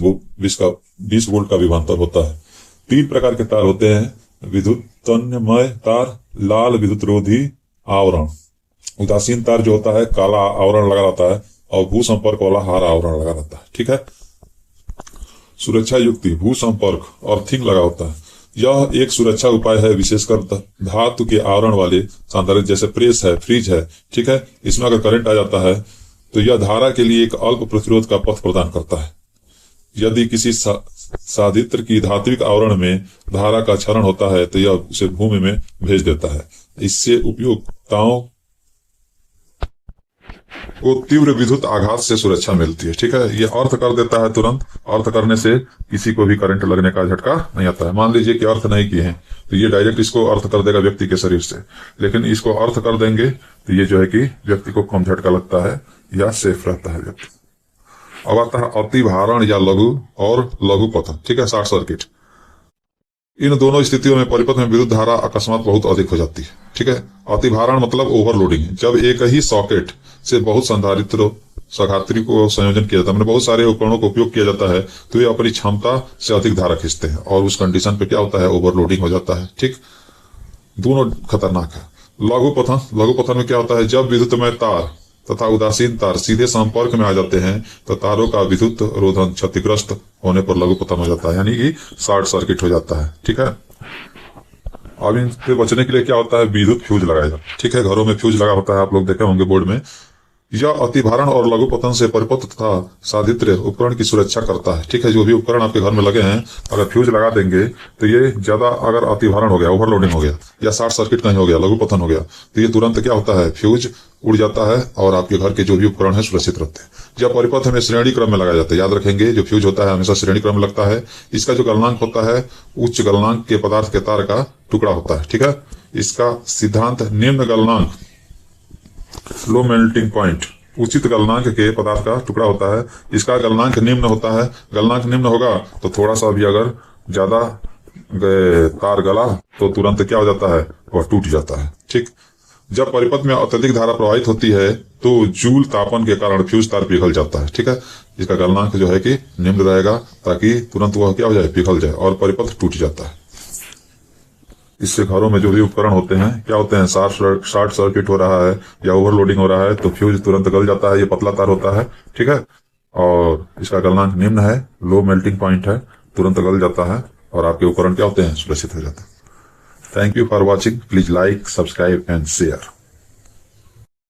वोल्ट का विभवांतर होता है। 3 प्रकार के तार होते हैं: विद्युत तन्यमय तार, लाल विद्युत रोधी आवरण, उदासीन तार जो होता है काला आवरण लगा रहता है, और भू संपर्क वाला हरा आवरण लगा रहता है, ठीक है। सुरक्षा युक्ति, भू संपर्क अर्थिंग लगा होता है। यह एक सुरक्षा उपाय है, विशेषकर धातु के आवरण वाले संधारित्र जैसे प्रेस है, फ्रिज है, ठीक है। इसमें अगर करंट आ जाता है तो यह धारा के लिए एक अल्प प्रतिरोध का पथ प्रदान करता है। यदि किसी संधारित्र की धात्विक आवरण में धारा का क्षरण होता है तो यह उसे भूमि में भेज देता है। इससे उपयोक्ताओं को तीव्र विद्युत आघात से सुरक्षा मिलती है, ठीक है। ये अर्थ कर देता है तुरंत। अर्थ करने से किसी को भी करंट लगने का झटका नहीं आता है। मान लीजिए कि अर्थ नहीं किए हैं तो ये डायरेक्ट इसको अर्थ कर देगा व्यक्ति के शरीर से, लेकिन इसको अर्थ कर देंगे तो ये जो है कि व्यक्ति को कम झटका लगता है या सेफ रहता है व्यक्ति। अब आता है अति भारण या लघु और लघु पतन, ठीक है, शॉर्ट सर्किट। इन दोनों स्थितियों में परिपथ में विद्युत धारा अकस्मात बहुत अधिक हो जाती है, ठीक है। अति भारण मतलब ओवरलोडिंग, जब एक ही सॉकेट से बहुत संधारित्र सघात्री को संयोजन किया जाता है, मतलब बहुत सारे उपकरणों का उपयोग किया जाता है तो ये अपनी क्षमता से अधिक धारा खींचते हैं और उस कंडीशन पे क्या होता है, ओवरलोडिंग हो जाता है, ठीक। दोनों खतरनाक है। लघु पतन में क्या होता है, जब विद्युतमय तार तथा उदासीन तार सीधे संपर्क में आ जाते हैं तो तारों का विद्युत रोधन क्षतिग्रस्त होने पर लघु पतन हो जाता है, यानी कि शॉर्ट सर्किट हो जाता है, ठीक है। अब इनसे बचने के लिए क्या होता है, विद्युत फ्यूज लगाया जाता है, ठीक है। घरों में फ्यूज लगा होता है, आप लोग देखे होंगे बोर्ड में। यह अतिभारण और लघु पतन से परिपथ तथा संधारित्र उपकरण की सुरक्षा करता है, ठीक है। जो भी उपकरण आपके घर में लगे हैं अगर फ्यूज लगा देंगे तो ये ज्यादा अगर अतिभारण हो गया, ओवरलोडिंग हो गया या शॉर्ट सर्किट कहीं हो गया, लघु पतन हो गया तो ये तुरंत क्या होता है, फ्यूज उड़ जाता है और आपके घर के जो भी उपकरण है सुरक्षित रहते हैं। जब परिपथ में श्रेणी क्रम में लगाया जाता है, याद रखेंगे जो फ्यूज होता है हमेशा श्रेणी क्रम में लगता है। इसका जो गलनांक होता है उच्च गलनांक के पदार्थ के तार का टुकड़ा होता है, ठीक है। इसका सिद्धांत निम्न गलनांक लो मेल्टिंग पॉइंट उचित गलनांक के पदार्थ का टुकड़ा होता है। इसका गलनांक निम्न होता है। गलनांक निम्न होगा तो थोड़ा सा भी अगर ज्यादा तार गला तो तुरंत क्या हो जाता है, वह टूट जाता है, ठीक। जब परिपथ में अत्यधिक धारा प्रवाहित होती है तो जूल तापन के कारण फ्यूज तार पिघल जाता है, ठीक है। इसका गलनांक जो है कि निम्न रहेगा ताकि तुरंत वह क्या हो जाए, पिघल जाए और परिपथ टूट जाता है। इससे घरों में जो भी उपकरण होते हैं क्या होते हैं, शॉर्ट सर्किट हो रहा है या ओवरलोडिंग हो रहा है तो फ्यूज तुरंत गल जाता है। ये पतला तार होता है, ठीक है, और इसका गलनांक निम्न है, लो मेल्टिंग पॉइंट है, तुरंत गल जाता है और आपके उपकरण क्या होते हैं, सुरक्षित हो जाते हैं। Thank you for watching. Please like, subscribe and share.